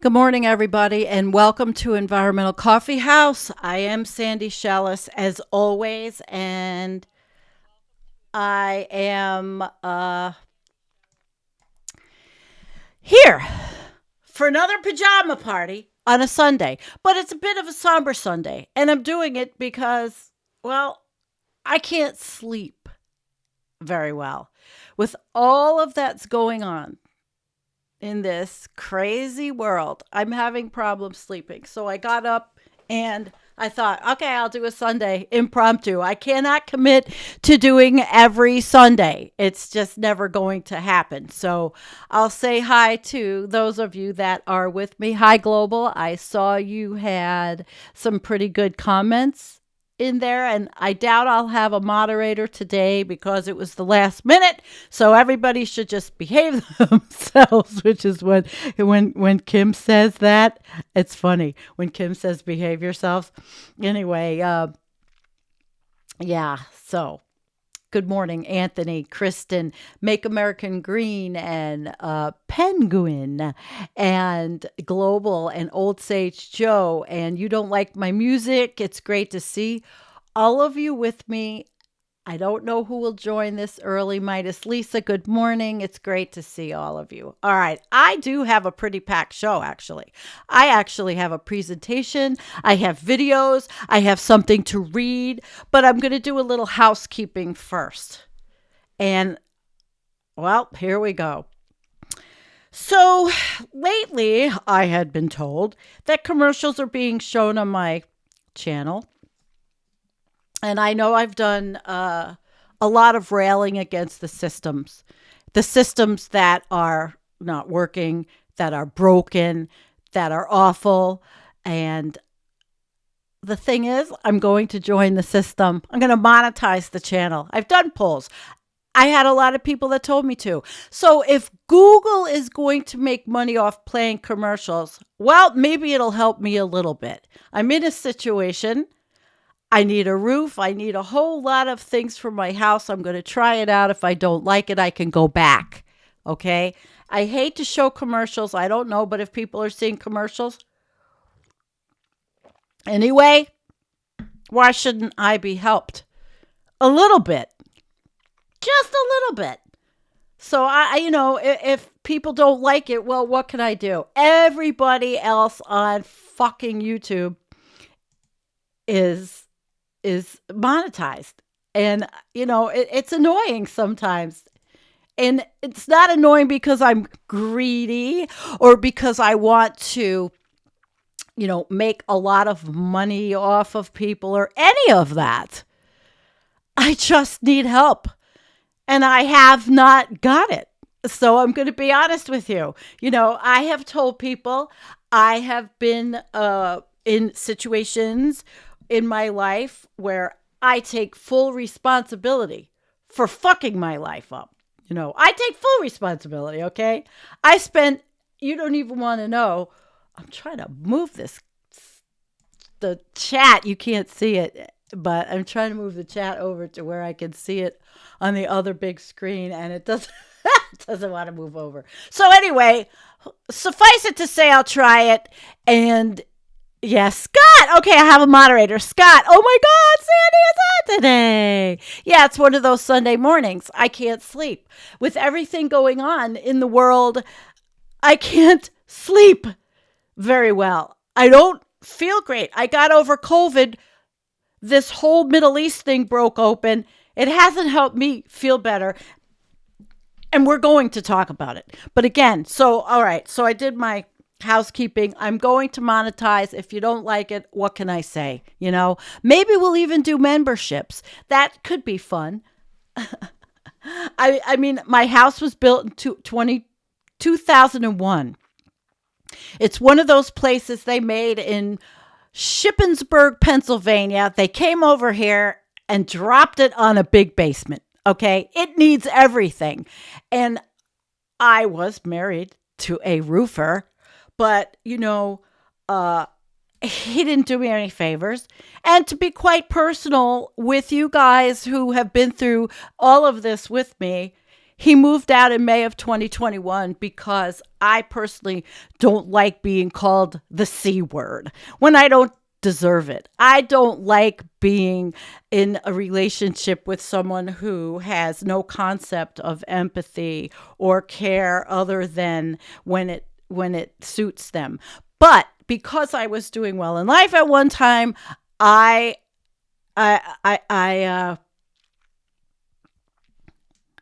Good morning, everybody, and welcome to Environmental Coffee House. I am Sandy Shellis, as always, and I am here for another pajama party on a Sunday. But it's a bit of a somber Sunday, and I'm doing it because, well, I can't sleep very well. With all of that's going on in this crazy world, I'm having problems sleeping. So I got up and I thought, okay, I'll do a Sunday impromptu. I cannot commit to doing every Sunday. It's just never going to happen. So I'll say hi to those of you that are with me. Hi, Global. I saw you had some pretty good comments in there, and I doubt I'll have a moderator today because it was the last minute, so everybody should just behave themselves, which is when Kim says that, it's funny when Kim says behave yourselves. Anyway, yeah, so good morning, Anthony, Kristen, Make American Green, and Penguin, and Global, and Old Sage Joe, and You Don't Like My Music. It's great to see all of you with me. I don't know who will join this early. Midas Lisa, good morning. It's great to see all of you. All right. I do have a pretty packed show, actually. I actually have a presentation. I have videos. I have something to read, but I'm going to do a little housekeeping first. And, well, here we go. So lately, I had been told that commercials are being shown on my channel. And I know I've done a lot of railing against the systems that are not working, that are broken, that are awful. And the thing is, I'm going to join the system. I'm going to monetize the channel. I've done polls. I had a lot of people that told me to. So if Google is going to make money off playing commercials, well, maybe it'll help me a little bit. I'm in a situation. I need a roof. I need a whole lot of things for my house. I'm going to try it out. If I don't like it, I can go back. Okay. I hate to show commercials. I don't know, but if people are seeing commercials, anyway, why shouldn't I be helped? A little bit. Just a little bit. So if people don't like it, well, what can I do? Everybody else on fucking YouTube is monetized. And, it's annoying sometimes. And it's not annoying because I'm greedy or because I want to, make a lot of money off of people or any of that. I just need help. And I have not got it. So I'm going to be honest with you. I have told people I have been in situations in my life where I take full responsibility for fucking my life up. I take full responsibility, okay? You don't even want to know. I'm trying to move the chat. You can't see it, but I'm trying to move the chat over to where I can see it on the other big screen, and it doesn't, it doesn't want to move over. So anyway, suffice it to say, I'll try it. And yes, Scott. Okay, I have a moderator. Scott. Oh my God, Sandy is on today. Yeah, it's one of those Sunday mornings. I can't sleep. With everything going on in the world, I can't sleep very well. I don't feel great. I got over COVID. This whole Middle East thing broke open. It hasn't helped me feel better. And we're going to talk about it. But again, all right. So I did my housekeeping. I'm going to monetize. If you don't like it, what can I say? Maybe we'll even do memberships. That could be fun. I mean, my house was built in 2001. It's one of those places they made in Shippensburg, Pennsylvania. They came over here and dropped it on a big basement. Okay. It needs everything. And I was married to a roofer, but he didn't do me any favors. And to be quite personal with you guys who have been through all of this with me, He moved out in May of 2021 because I personally don't like being called the C word when I don't deserve it. I don't like being in a relationship with someone who has no concept of empathy or care other than when it suits them. But because I was doing well in life at one time, I I I I uh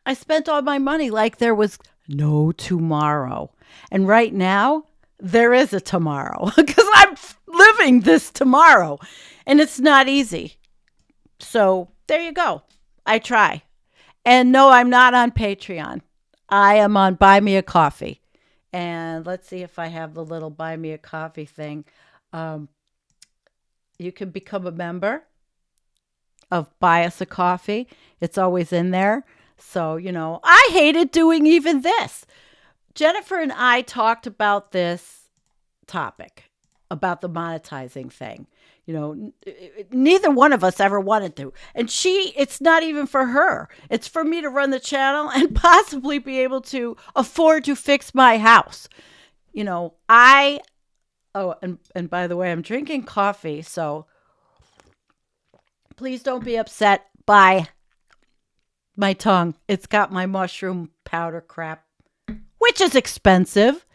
I spent all my money like there was no tomorrow. And right now, there is a tomorrow because I'm living this tomorrow and it's not easy. So there you go. I try. And no, I'm not on Patreon. I am on Buy Me a Coffee. And let's see if I have the little Buy Me a Coffee thing. Um, you can become a member of Buy Us a Coffee. It's always in there. So, I hated doing even this. Jennifer and I talked about this topic, about the monetizing thing. Neither one of us ever wanted to. And it's not even for her. It's for me to run the channel and possibly be able to afford to fix my house. And by the way, I'm drinking coffee. So please don't be upset by my tongue. It's got my mushroom powder crap, which is expensive.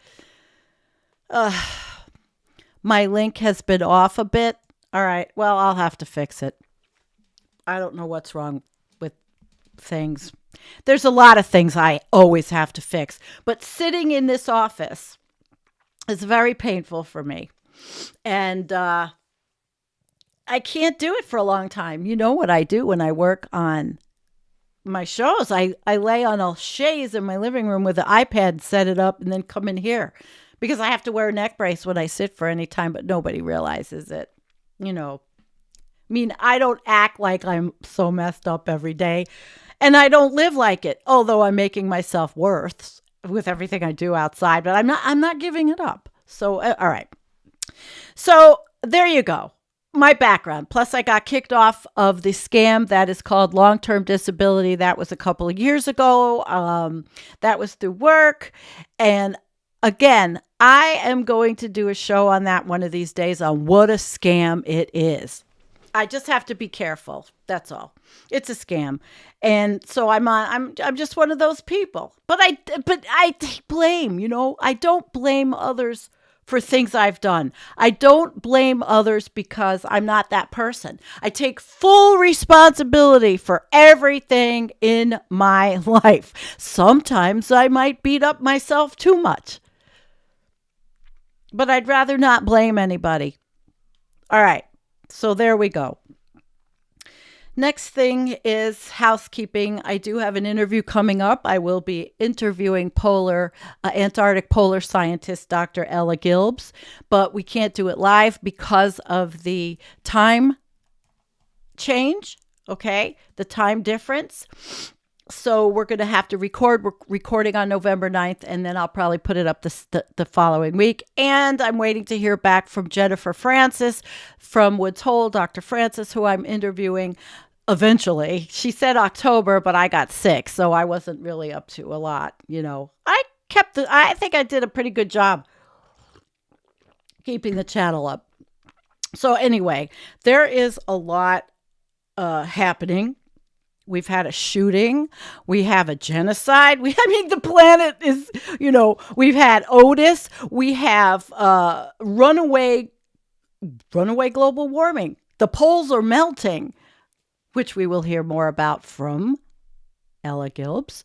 My link has been off a bit. All right. Well, I'll have to fix it. I don't know what's wrong with things. There's a lot of things I always have to fix. But sitting in this office is very painful for me. And I can't do it for a long time. You know what I do when I work on my shows? I lay on a chaise in my living room with an iPad, set it up, and then come in here because I have to wear a neck brace when I sit for any time, but nobody realizes it. I don't act like I'm so messed up every day, and I don't live like it, although I'm making myself worse with everything I do outside, but I'm not giving it up. So, all right. So there you go. My background. Plus, I got kicked off of the scam that is called long-term disability. That was a couple of years ago. That was through work. And again, I am going to do a show on that one of these days on what a scam it is. I just have to be careful. That's all. It's a scam. And so I'm just one of those people. But I take blame, I don't blame others for things I've done. I don't blame others because I'm not that person. I take full responsibility for everything in my life. Sometimes I might beat up myself too much. But I'd rather not blame anybody. All right. So there we go. Next thing is housekeeping. I do have an interview coming up. I will be interviewing Antarctic polar scientist Dr. Ella Gilbs, but we can't do it live because of the time change, okay? The time difference. So we're going to have to record. We're recording on November 9th, and then I'll probably put it up the following week. And I'm waiting to hear back from Jennifer Francis from Woods Hole, Dr. Francis, who I'm interviewing eventually. She said October, but I got sick, so I wasn't really up to a lot, I think I did a pretty good job keeping the channel up. So anyway, there is a lot happening. We've had a shooting. We have a genocide. The planet is, we've had Otis. We have runaway global warming. The poles are melting, which we will hear more about from Ella Gilbs.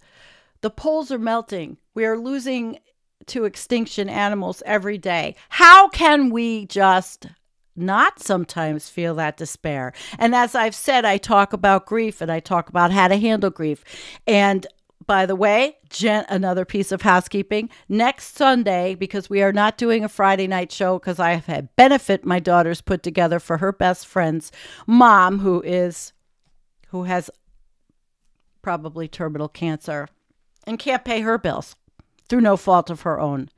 The poles are melting. We are losing to extinction animals every day. How can we just not sometimes feel that despair? And as I've said, I talk about grief and I talk about how to handle grief. And by the way, another piece of housekeeping, next Sunday, because we are not doing a Friday night show because I have had benefit my daughter's put together for her best friend's mom, who has probably terminal cancer and can't pay her bills through no fault of her own.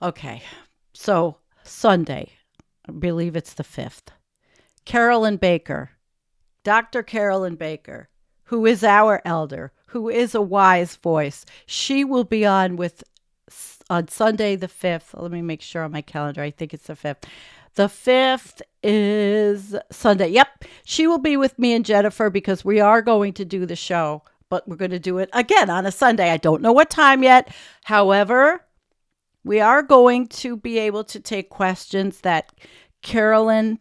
Okay, so Sunday, I believe it's the 5th. Carolyn Baker Dr. Carolyn Baker, who is our elder, who is a wise voice. She will be on Sunday the 5th. Let me make sure on my calendar. I think it's the 5th. The 5th is Sunday. Yep. She will be with me and Jennifer because we are going to do the show, but we're going to do it again on a Sunday. I don't know what time yet. However, we are going to be able to take questions that Carolyn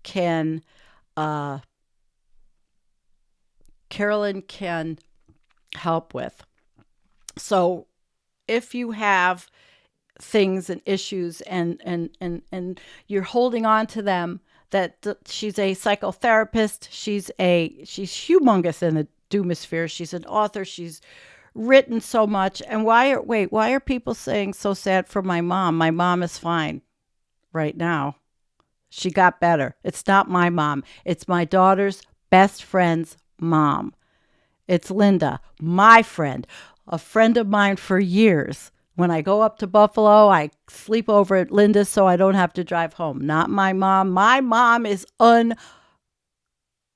can help with. So if you have things and issues and you're holding on to them, she's a psychotherapist, she's humongous in the doomosphere. She's an author. She's written so much. And why are people saying so sad for my mom? My mom is fine right now. She got better. It's not my mom. It's my daughter's best friend's mom. It's Linda, my friend, a friend of mine for years. When I go up to Buffalo, I sleep over at Linda's so I don't have to drive home. Not my mom. My mom is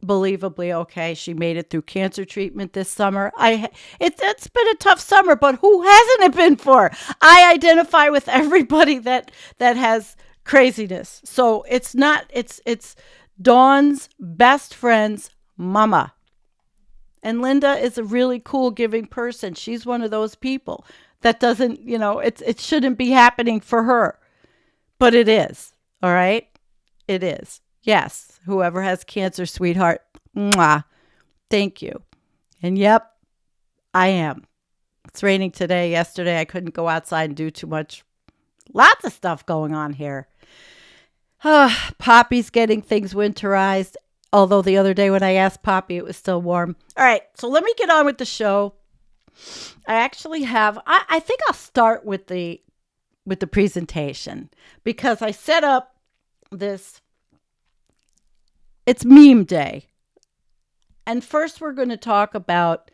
unbelievably okay. She made it through cancer treatment this summer. It's been a tough summer, but who hasn't it been for? I identify with everybody that has craziness. So it's Dawn's best friend's mama. And Linda is a really cool, giving person. She's one of those people that doesn't, it shouldn't be happening for her. But it is. All right? It is. Yes. Whoever has cancer, sweetheart. Mwah. Thank you. And yep, I am. It's raining today. Yesterday, I couldn't go outside and do too much. Lots of stuff going on here. Poppy's getting things winterized. Although the other day when I asked Poppy, it was still warm. All right, so let me get on with the show. I actually have, I think I'll start with the presentation because I set up this, it's meme day. And first we're going to talk about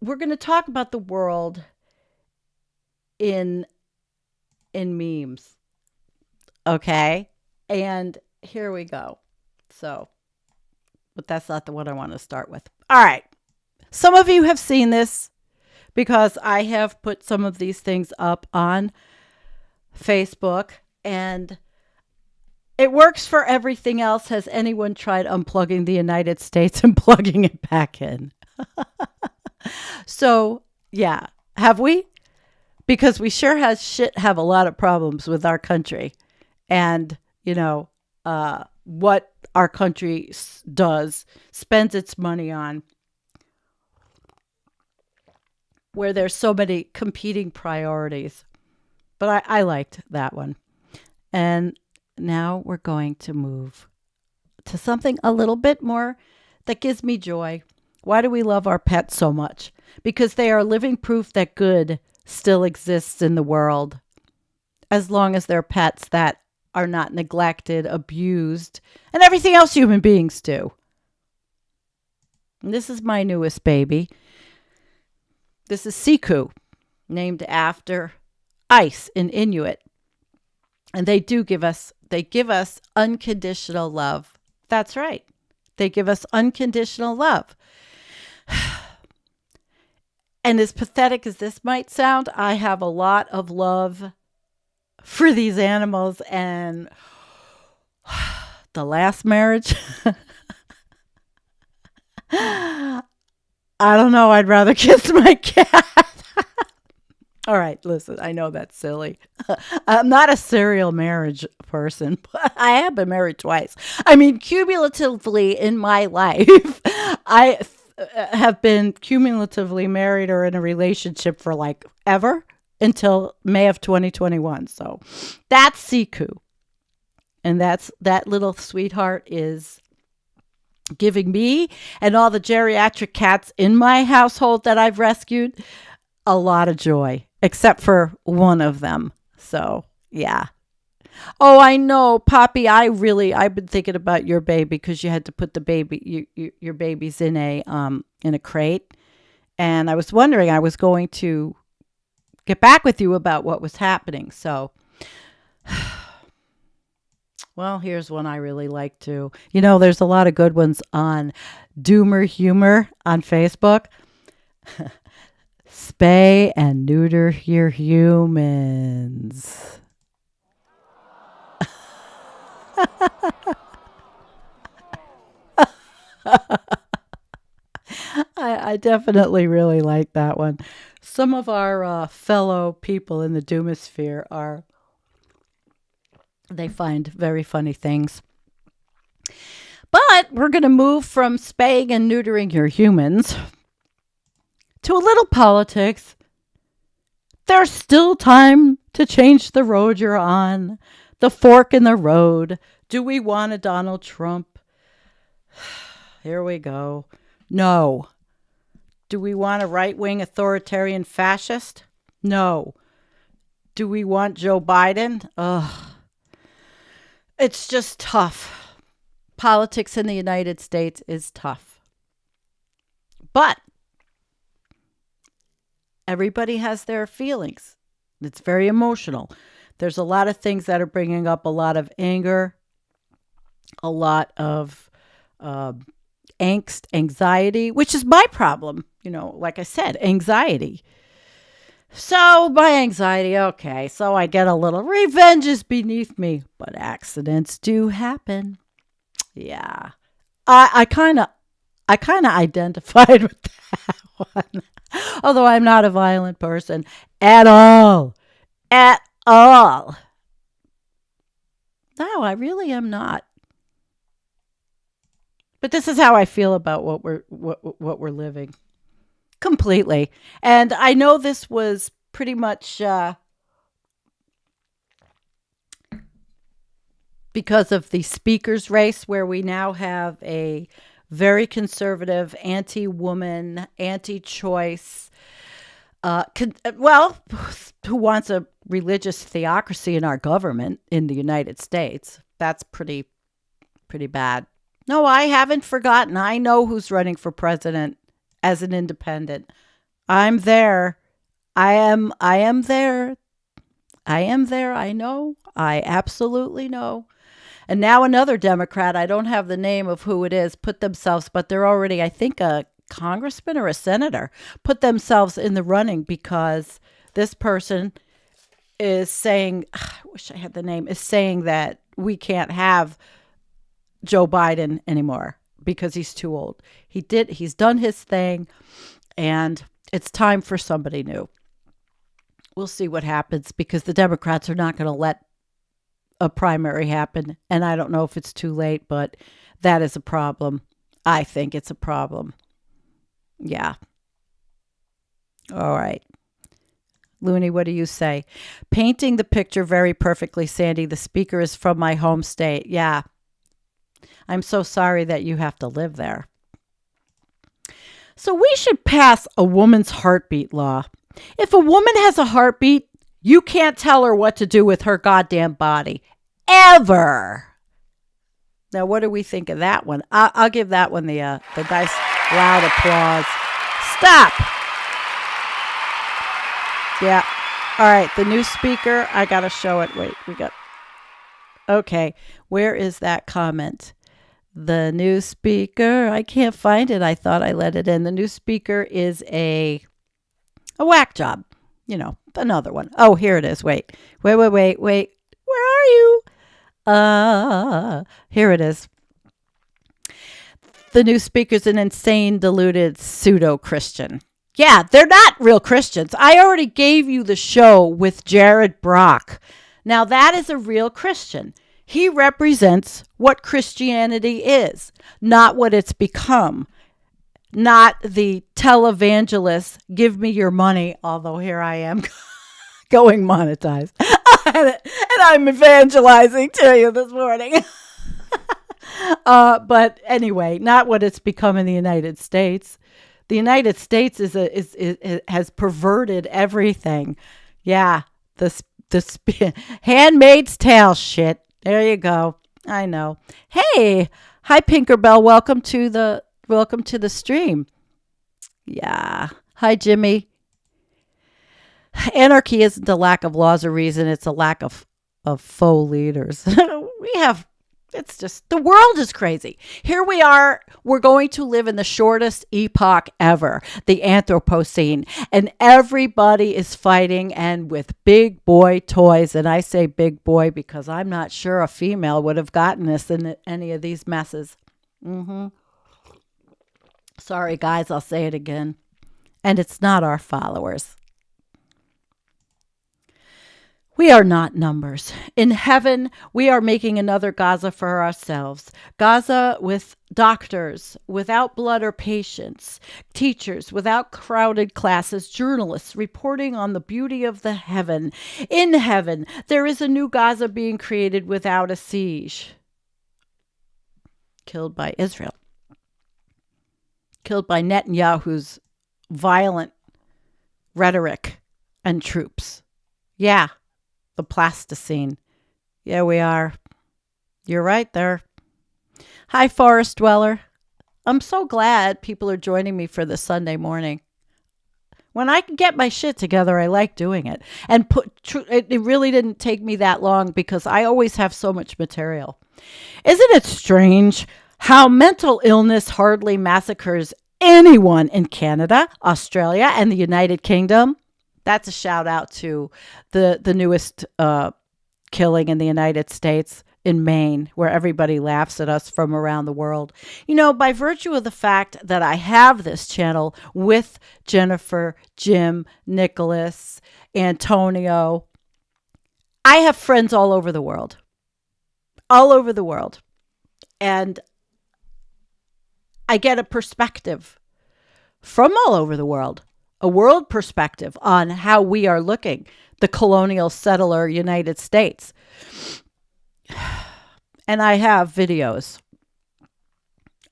the world in memes. Okay? And here we go. So, but that's not the one I want to start with. All right. Some of you have seen this because I have put some of these things up on Facebook and it works for everything else. Has anyone tried unplugging the United States and plugging it back in? So, yeah. Have we? Because we sure have a lot of problems with our country. And, what our country spends its money on, where there's so many competing priorities. But I liked that one. And now we're going to move to something a little bit more that gives me joy. Why do we love our pets so much? Because they are living proof that good still exists in the world, as long as they're pets that are not neglected, abused, and everything else human beings do. And this is my newest baby. This is Siku, named after ice in Inuit. And they give us unconditional love. That's right. They give us unconditional love. And as pathetic as this might sound, I have a lot of love for these animals. And the last marriage, I don't know. I'd rather kiss my cat. All right, listen, I know that's silly. I'm not a serial marriage person, but I have been married twice. I mean, cumulatively in my life, I have been cumulatively married or in a relationship for like ever until May of 2021. So that's Siku. And that little sweetheart is giving me and all the geriatric cats in my household that I've rescued a lot of joy, except for one of them. So, yeah. Oh, I know, Poppy, I've been thinking about your baby because you had to put your babies in a crate. And I was wondering, I was going to get back with you about what was happening. So, Well, here's one I really like too. You know, there's a lot of good ones on Doomer Humor on Facebook. Spay and neuter your humans. I definitely really like that one. Some of our fellow people in the Doomosphere they find very funny things. But we're going to move from spaying and neutering your humans to a little politics. There's still time to change the road you're on, the fork in the road. Do we want a Donald Trump? Here we go. No. Do we want a right-wing authoritarian fascist? No. Do we want Joe Biden? Ugh. It's just tough. Politics in the United States is tough. But everybody has their feelings. It's very emotional. There's a lot of things that are bringing up a lot of anger, a lot of angst, anxiety, which is my problem. You know, like I said, anxiety. So my anxiety, okay, so I get a little revenge is beneath me, but accidents do happen. Yeah. I kind of identified with that one. Although I'm not a violent person at all. At all. No, I really am not. But this is how I feel about what we're living. Completely. And I know this was pretty much because of the speaker's race, where we now have a very conservative, anti-woman, anti-choice, who wants a religious theocracy in our government in the United States. That's pretty bad. No, I haven't forgotten. I know who's running for president as an independent. I'm there. I am there. I am there. I know. I absolutely know. And now another Democrat, I don't have the name of who it is, put themselves, but they're already, I think, a congressman or a senator, put themselves in the running because this person is saying, I wish I had the name, is saying that we can't have Joe Biden anymore because he's too old. He's done his thing, and it's time for somebody new. We'll see what happens because the Democrats are not going to let a primary happen. And I don't know if it's too late, but that is a problem. I think it's a problem. Yeah. All right. Looney, what do you say? Painting the picture very perfectly, Sandy. The speaker is from my home state. Yeah. I'm so sorry that you have to live there. So we should pass a woman's heartbeat law. If a woman has a heartbeat, you can't tell her what to do with her goddamn body. Ever. Now, what do we think of that one? I'll give that one the nice loud applause. Stop. Yeah. All right. The new speaker. I got to show it. Wait, okay. Where is that comment? The new speaker. I can't find it. I thought I let it in. The new speaker is a whack job. You know, another one. Oh, here it is. Wait. Where are you? Here it is. The new speaker's an insane, deluded pseudo-Christian. Yeah, they're not real Christians. I already gave you the show with Jared Brock. Now, that is a real Christian. He represents what Christianity is, not what it's become. Not the televangelist, give me your money, although here I am going monetized. And I'm evangelizing to you this morning. But anyway, not what it's become in the United States. The United States has perverted everything. Yeah, the Handmaid's Tale shit. There you go. I know. Hey, hi Pinkerbell. Welcome to the stream. Yeah. Hi Jimmy. Anarchy isn't a lack of laws or reason. It's a lack of faux leaders. We have, it's just, the world is crazy. Here we are, we're going to live in the shortest epoch ever, the Anthropocene, and everybody is fighting and with big boy toys. And I say big boy because I'm not sure a female would have gotten us in any of these messes. Sorry, guys, I'll say it again. And it's not our followers. We are not numbers. In heaven, we are making another Gaza for ourselves. Gaza with doctors, without blood or patients, teachers, without crowded classes, journalists reporting on the beauty of the heaven. In heaven, there is a new Gaza being created without a siege. Killed by Israel. Killed by Netanyahu's violent rhetoric and troops. Yeah. The plasticine. Yeah, we are. You're right there. Hi, Forest Dweller. I'm so glad people are joining me for this Sunday morning. When I can get my shit together, I like doing it. And it really didn't take me that long because I always have so much material. Isn't it strange how mental illness hardly massacres anyone in Canada, Australia, and the United Kingdom? That's a shout out to the newest killing in the United States in Maine, where everybody laughs at us from around the world. You know, by virtue of the fact that I have this channel with Jennifer, Jim, Nicholas, Antonio, I have friends all over the world. All over the world. And I get a perspective from all over the world. A world perspective on how we are looking, the colonial settler United States. And I have videos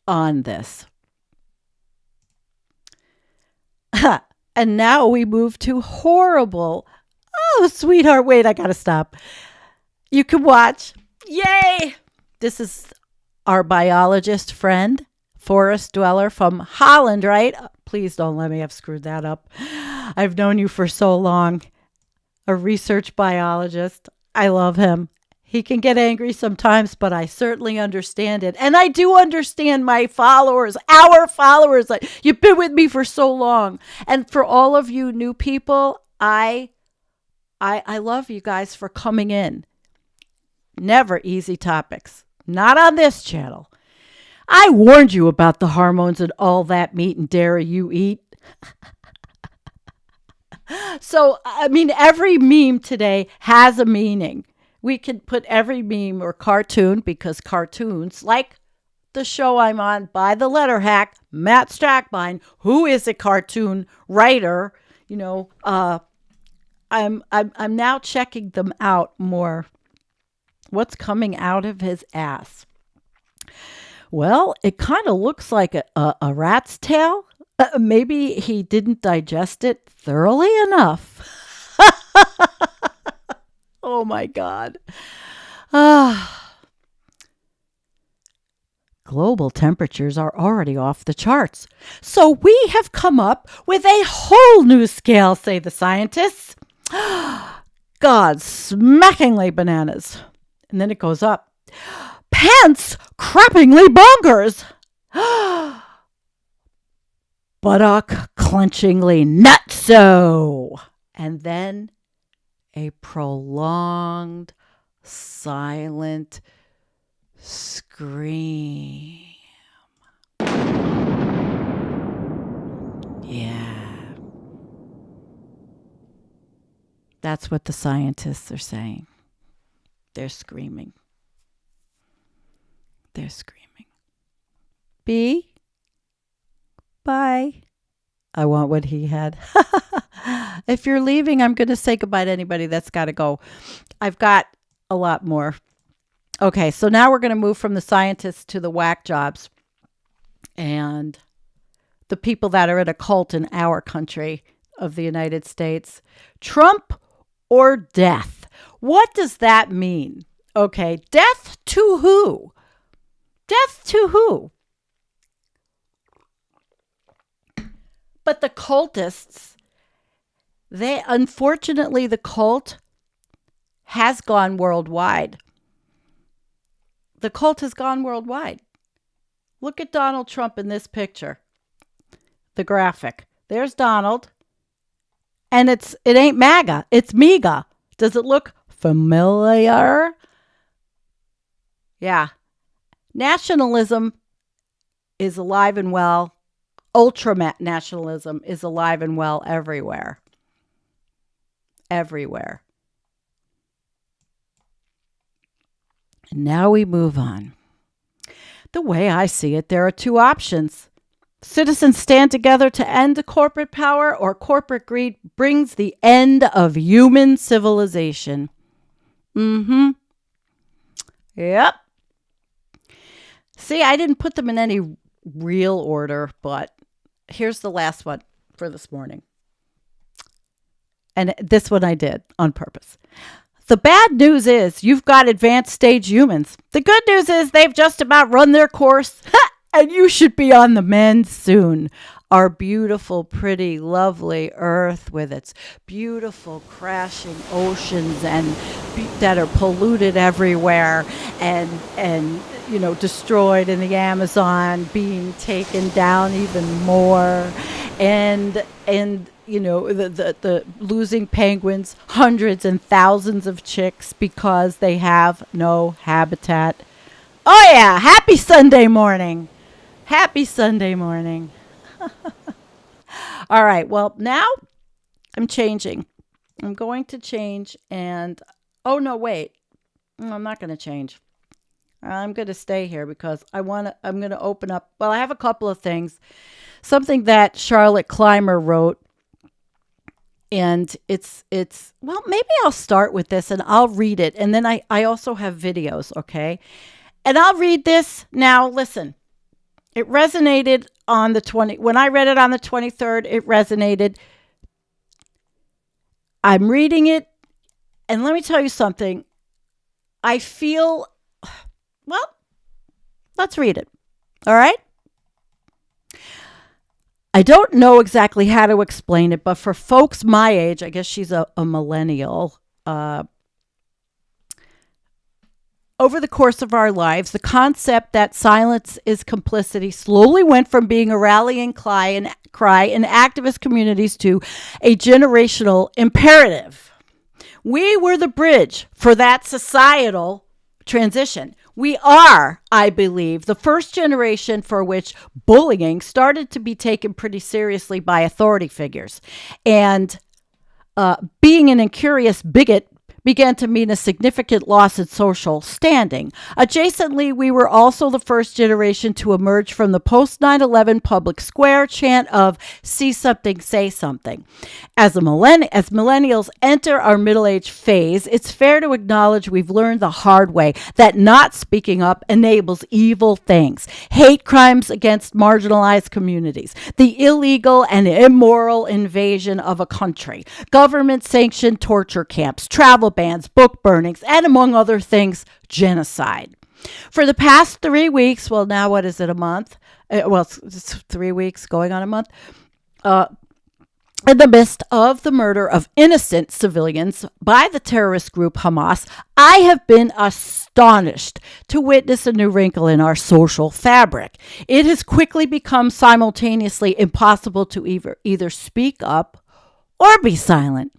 on this. And now we move to horrible. Oh, sweetheart, wait, I gotta stop. You can watch. Yay! This is our biologist friend, Forest Dweller from Holland, right? Please don't let me have screwed that up. I've known you for so long. A research biologist. I love him. He can get angry sometimes, but I certainly understand it. And I do understand my followers, our followers. You've been with me for so long. And for all of you new people, I love you guys for coming in. Never easy topics. Not on this channel. I warned you about the hormones and all that meat and dairy you eat. So, I mean, every meme today has a meaning. We can put every meme or cartoon, because cartoons, like the show I'm on by the letter hack, Matt Strackbine, who is a cartoon writer, you know, I'm now checking them out more. What's coming out of his ass? Well, it kind of looks like a rat's tail. Maybe he didn't digest it thoroughly enough. Oh, my God. Global temperatures are already off the charts. So we have come up with a whole new scale, say the scientists. God, smackingly bananas. And then it goes up. Pants crappingly bonkers. Buttock clenchingly nutso. And then a prolonged, silent scream. Yeah. That's what the scientists are saying. They're screaming. They're screaming. B. Bye. I want what he had. If you're leaving, I'm going to say goodbye to anybody that's got to go. I've got a lot more. Okay, so now we're going to move from the scientists to the whack jobs and the people that are in a cult in our country of the United States. Trump or death? What does that mean? Okay, death to who? Death to who? But the cultists, unfortunately, the cult has gone worldwide. the cult has gone worldwide. Look at Donald Trump in this picture. The graphic. There's Donald. And it ain't MAGA. It's MEGA. Does it look familiar? Yeah. Nationalism is alive and well. Ultra nationalism is alive and well everywhere. Everywhere. And now we move on. The way I see it, there are two options. Citizens stand together to end corporate power, or corporate greed brings the end of human civilization. Yep. See, I didn't put them in any real order, but here's the last one for this morning. And this one I did on purpose. The bad news is you've got advanced stage humans. The good news is they've just about run their course, and you should be on the mend soon. Our beautiful, pretty, lovely Earth with its beautiful crashing oceans and that are polluted everywhere and destroyed in the Amazon, being taken down even more, and the losing penguins, hundreds and thousands of chicks because they have no habitat. Oh yeah, happy Sunday morning. Happy Sunday morning. All right, well, now I'm changing. I'm going to change and, oh no, wait. I'm not going to change. I'm going to stay here because I'm going to open up. Well, I have a couple of things. Something that Charlotte Clymer wrote. And it's well, maybe I'll start with this and I'll read it. And then I also have videos, okay? And I'll read this. Now, listen, it resonated on the when I read it on the 23rd, it resonated. I'm reading it. And let me tell you something. I feel, well, let's read it. All right? I don't know exactly how to explain it, but for folks my age, I guess she's a millennial, over the course of our lives, the concept that silence is complicity slowly went from being a rallying cry in activist communities to a generational imperative. We were the bridge for that societal transition. We are, I believe, the first generation for which bullying started to be taken pretty seriously by authority figures. And being an incurious bigot began to mean a significant loss in social standing. Adjacently, we were also the first generation to emerge from the post 9/11 public square chant of "see something, say something." As millennials enter our middle-age phase, it's fair to acknowledge we've learned the hard way that not speaking up enables evil things, hate crimes against marginalized communities, the illegal and immoral invasion of a country, government-sanctioned torture camps, travel bans, book burnings, and among other things, genocide. For the past 3 weeks, well, now what is it, a month? It's 3 weeks going on a month. In the midst of the murder of innocent civilians by the terrorist group Hamas, I have been astonished to witness a new wrinkle in our social fabric. It has quickly become simultaneously impossible to either speak up or be silent.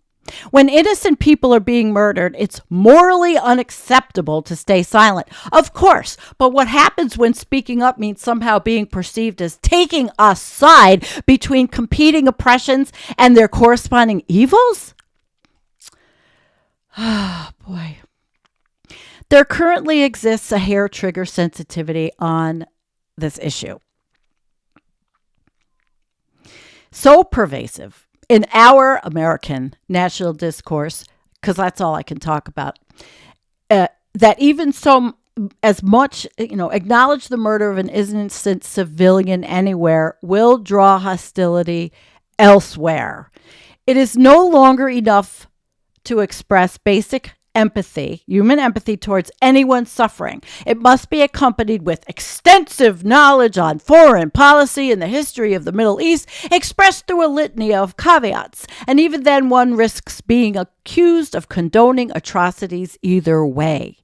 When innocent people are being murdered, it's morally unacceptable to stay silent. Of course, but what happens when speaking up means somehow being perceived as taking a side between competing oppressions and their corresponding evils? Oh, boy. There currently exists a hair trigger sensitivity on this issue. So pervasive in our American national discourse, because that's all I can talk about, that even so as much, acknowledge the murder of an innocent civilian anywhere will draw hostility elsewhere. It is no longer enough to express basic empathy, human empathy towards anyone suffering. It must be accompanied with extensive knowledge on foreign policy and the history of the Middle East, expressed through a litany of caveats. And even then, one risks being accused of condoning atrocities either way.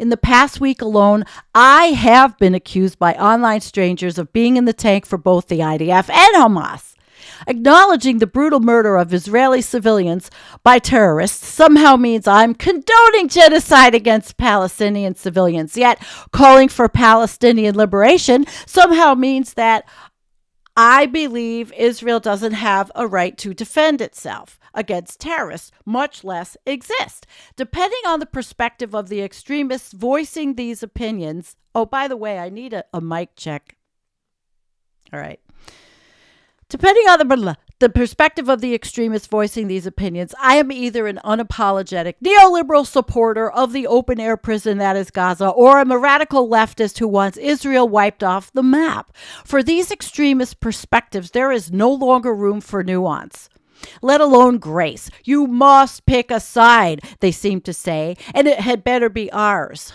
In the past week alone, I have been accused by online strangers of being in the tank for both the IDF and Hamas. Acknowledging the brutal murder of Israeli civilians by terrorists somehow means I'm condoning genocide against Palestinian civilians. Yet calling for Palestinian liberation somehow means that I believe Israel doesn't have a right to defend itself against terrorists, much less exist. Depending on the perspective of the extremists voicing these opinions. Oh, by the way, I need a mic check. All right. Depending on the perspective of the extremists voicing these opinions, I am either an unapologetic neoliberal supporter of the open-air prison that is Gaza, or I'm a radical leftist who wants Israel wiped off the map. For these extremist perspectives, there is no longer room for nuance, let alone grace. You must pick a side, they seem to say, and it had better be ours.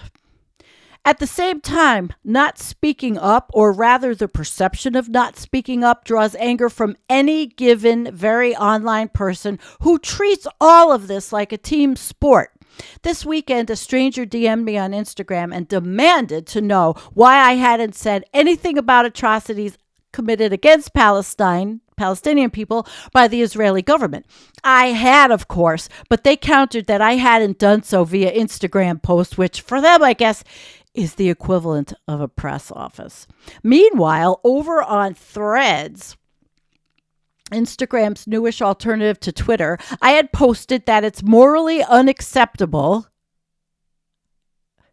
At the same time, not speaking up, or rather the perception of not speaking up, draws anger from any given very online person who treats all of this like a team sport. This weekend, a stranger DM'd me on Instagram and demanded to know why I hadn't said anything about atrocities committed against Palestinian people by the Israeli government. I had, of course, but they countered that I hadn't done so via Instagram post, which for them, I guess, is the equivalent of a press office. Meanwhile, over on Threads, Instagram's newish alternative to Twitter, I had posted that it's morally unacceptable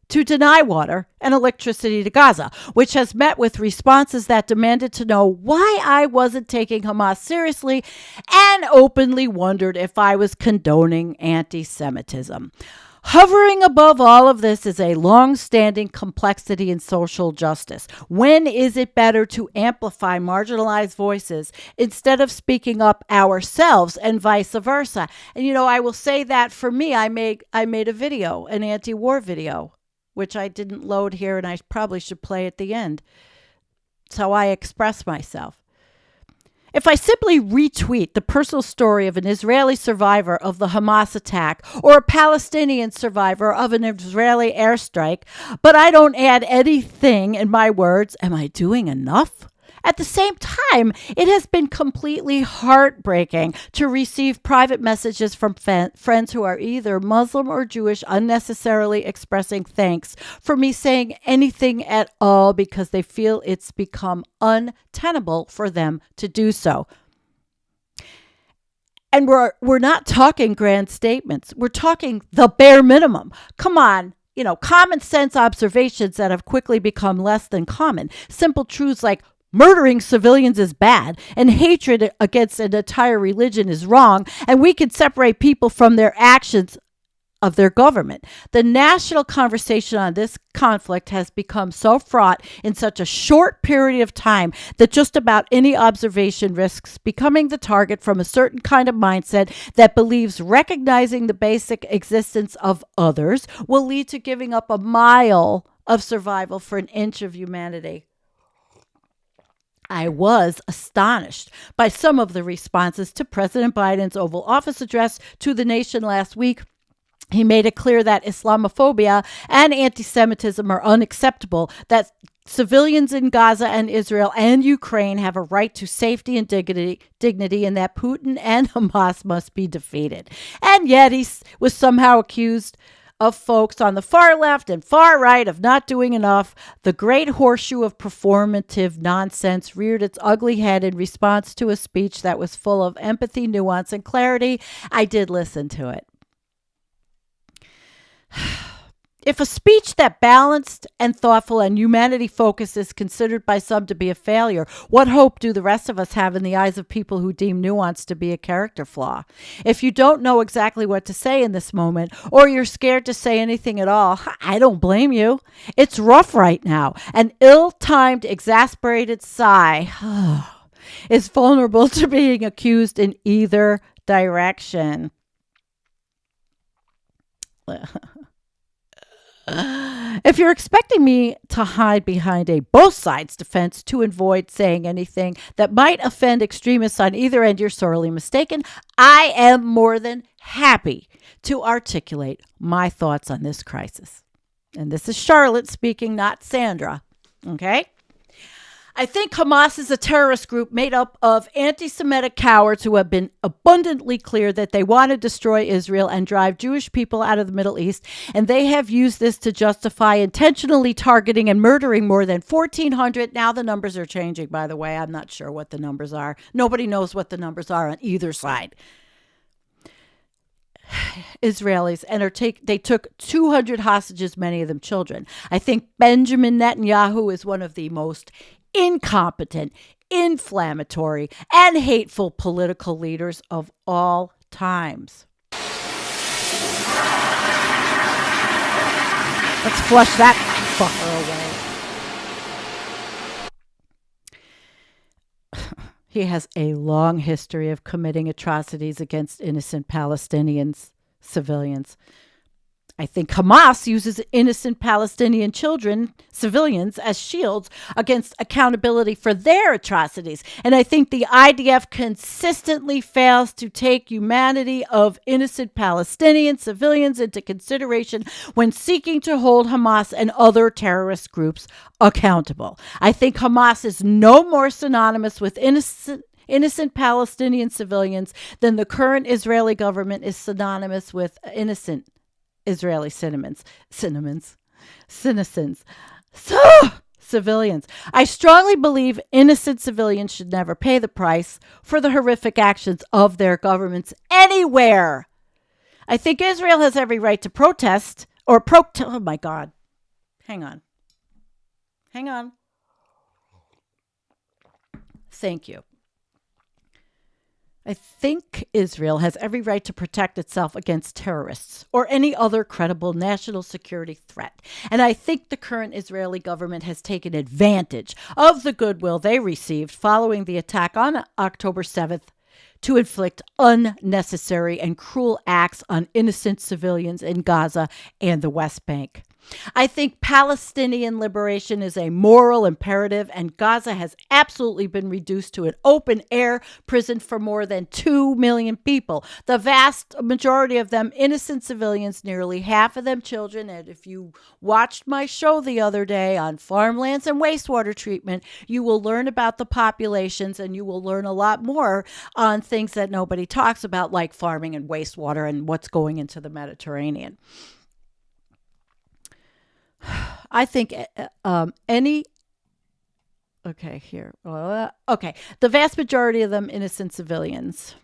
to deny water and electricity to Gaza, which has met with responses that demanded to know why I wasn't taking Hamas seriously and openly wondered if I was condoning anti-Semitism. Hovering above all of this is a long-standing complexity in social justice. When is it better to amplify marginalized voices instead of speaking up ourselves, and vice versa? And I will say that for me, I made a video, an anti-war video, which I didn't load here, and I probably should play at the end. It's how I express myself. If I simply retweet the personal story of an Israeli survivor of the Hamas attack or a Palestinian survivor of an Israeli airstrike, but I don't add anything in my words, am I doing enough? At the same time, it has been completely heartbreaking to receive private messages from friends who are either Muslim or Jewish unnecessarily expressing thanks for me saying anything at all because they feel it's become untenable for them to do so. And we're not talking grand statements. We're talking the bare minimum. Come on. Common sense observations that have quickly become less than common. Simple truths like murdering civilians is bad, and hatred against an entire religion is wrong, and we can separate people from their actions of their government. The national conversation on this conflict has become so fraught in such a short period of time that just about any observation risks becoming the target from a certain kind of mindset that believes recognizing the basic existence of others will lead to giving up a mile of survival for an inch of humanity. I was astonished by some of the responses to President Biden's Oval Office address to the nation last week. He made it clear that Islamophobia and anti-Semitism are unacceptable, that civilians in Gaza and Israel and Ukraine have a right to safety and dignity, and that Putin and Hamas must be defeated. And yet he was somehow accused of folks on the far left and far right of not doing enough. The great horseshoe of performative nonsense reared its ugly head in response to a speech that was full of empathy, nuance, and clarity. I did listen to it. If a speech that balanced and thoughtful and humanity-focused is considered by some to be a failure, what hope do the rest of us have in the eyes of people who deem nuance to be a character flaw? If you don't know exactly what to say in this moment, or you're scared to say anything at all, I don't blame you. It's rough right now. An ill-timed, exasperated sigh is vulnerable to being accused in either direction. If you're expecting me to hide behind a both sides defense to avoid saying anything that might offend extremists on either end, you're sorely mistaken. I am more than happy to articulate my thoughts on this crisis. And this is Charlotte speaking, not Sandra. Okay? I think Hamas is a terrorist group made up of anti-Semitic cowards who have been abundantly clear that they want to destroy Israel and drive Jewish people out of the Middle East. And they have used this to justify intentionally targeting and murdering more than 1,400. Now the numbers are changing, by the way. I'm not sure what the numbers are. Nobody knows what the numbers are on either side. Israelis, and they took 200 hostages, many of them children. I think Benjamin Netanyahu is one of the most incompetent, inflammatory, and hateful political leaders of all times. Let's flush that fucker away. He has a long history of committing atrocities against innocent Palestinians, civilians. I think Hamas uses innocent Palestinian children, civilians, as shields against accountability for their atrocities. And I think the IDF consistently fails to take humanity of innocent Palestinian civilians into consideration when seeking to hold Hamas and other terrorist groups accountable. I think Hamas is no more synonymous with innocent Palestinian civilians than the current Israeli government is synonymous with innocent Israeli citizens. I strongly believe innocent civilians should never pay the price for the horrific actions of their governments anywhere. I think Israel has every right to protest oh my God. Hang on. Thank you. I think Israel has every right to protect itself against terrorists or any other credible national security threat. And I think the current Israeli government has taken advantage of the goodwill they received following the attack on October 7th to inflict unnecessary and cruel acts on innocent civilians in Gaza and the West Bank. I think Palestinian liberation is a moral imperative, and Gaza has absolutely been reduced to an open-air prison for more than 2 million people. The vast majority of them innocent civilians, nearly half of them children. And if you watched my show the other day on farmlands and wastewater treatment, you will learn about the populations, and you will learn a lot more on things that nobody talks about, like farming and wastewater and what's going into the Mediterranean. I think the vast majority of them innocent civilians.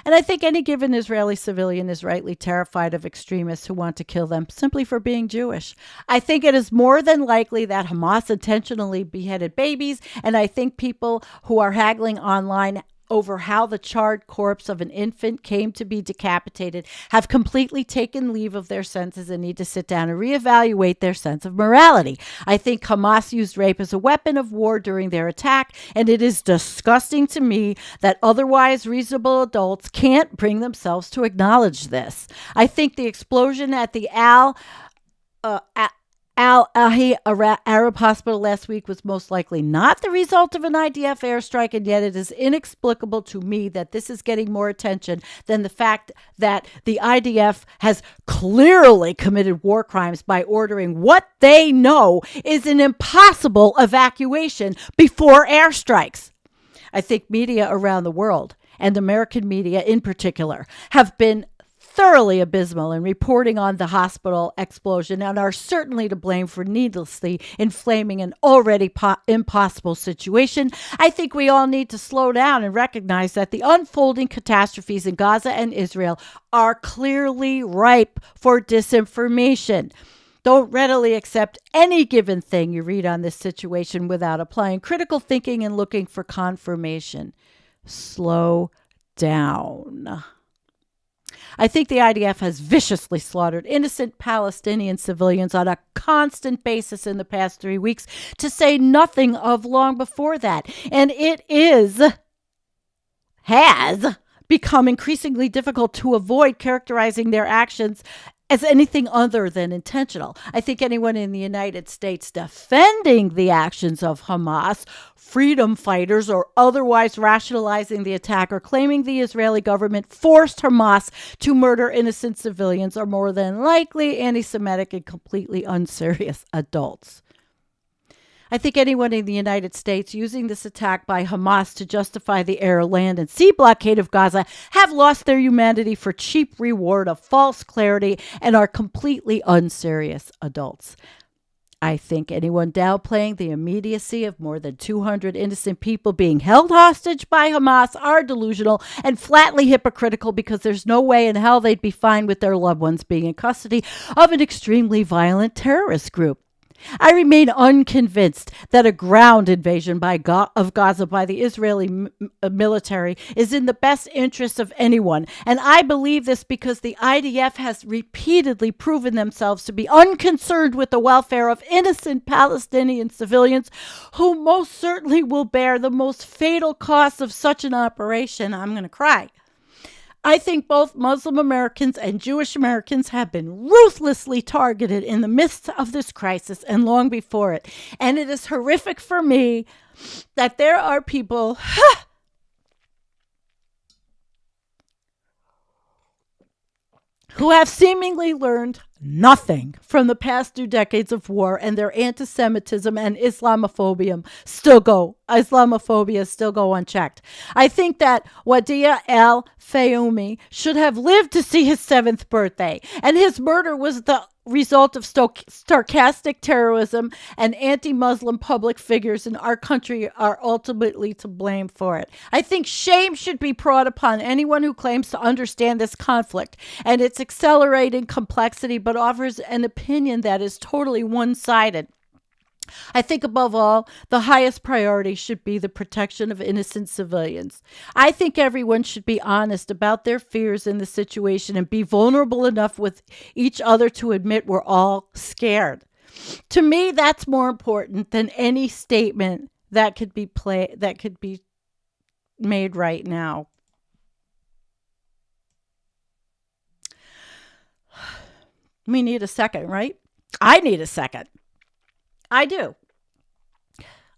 And I think any given Israeli civilian is rightly terrified of extremists who want to kill them simply for being Jewish. I think it is more than likely that Hamas intentionally beheaded babies, and I think people who are haggling online over how the charred corpse of an infant came to be decapitated have completely taken leave of their senses and need to sit down and reevaluate their sense of morality. I think Hamas used rape as a weapon of war during their attack, and it is disgusting to me that otherwise reasonable adults can't bring themselves to acknowledge this. I think the explosion at the Al-Ahi Arab Hospital last week was most likely not the result of an IDF airstrike, and yet it is inexplicable to me that this is getting more attention than the fact that the IDF has clearly committed war crimes by ordering what they know is an impossible evacuation before airstrikes. I think media around the world, and American media in particular, have been thoroughly abysmal in reporting on the hospital explosion and are certainly to blame for needlessly inflaming an already impossible situation. I think we all need to slow down and recognize that the unfolding catastrophes in Gaza and Israel are clearly ripe for disinformation. Don't readily accept any given thing you read on this situation without applying critical thinking and looking for confirmation. Slow down. I think the IDF has viciously slaughtered innocent Palestinian civilians on a constant basis in the past 3 weeks, to say nothing of long before that. And it has become increasingly difficult to avoid characterizing their actions as anything other than intentional. I think anyone in the United States defending the actions of Hamas, freedom fighters, or otherwise rationalizing the attack or claiming the Israeli government forced Hamas to murder innocent civilians are more than likely anti-Semitic and completely unserious adults. I think anyone in the United States using this attack by Hamas to justify the air, land, and sea blockade of Gaza have lost their humanity for cheap reward of false clarity and are completely unserious adults. I think anyone downplaying the immediacy of more than 200 innocent people being held hostage by Hamas are delusional and flatly hypocritical, because there's no way in hell they'd be fine with their loved ones being in custody of an extremely violent terrorist group. I remain unconvinced that a ground invasion of Gaza by the Israeli military is in the best interest of anyone. And I believe this because the IDF has repeatedly proven themselves to be unconcerned with the welfare of innocent Palestinian civilians, who most certainly will bear the most fatal costs of such an operation. I'm going to cry. I think both Muslim Americans and Jewish Americans have been ruthlessly targeted in the midst of this crisis and long before it. And it is horrific for me that there are people who have seemingly learned nothing from the past 2 decades of war, and their anti-Semitism and Islamophobia still go unchecked. I think that Wadia al-Fayoumi should have lived to see his 7th birthday, and his murder was the result of sarcastic terrorism, and anti-Muslim public figures in our country are ultimately to blame for it. I think shame should be brought upon anyone who claims to understand this conflict and its accelerating complexity, but offers an opinion that is totally one-sided. I think above all, the highest priority should be the protection of innocent civilians. I think everyone should be honest about their fears in the situation and be vulnerable enough with each other to admit we're all scared. To me, that's more important than any statement that could be made right now. We need a second, right? I need a second. I do.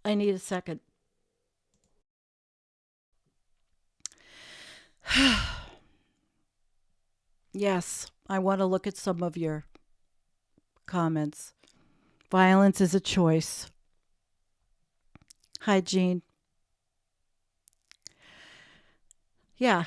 I need a second. Yes, I want to look at some of your comments. Violence is a choice. Hi, Jean. Yeah,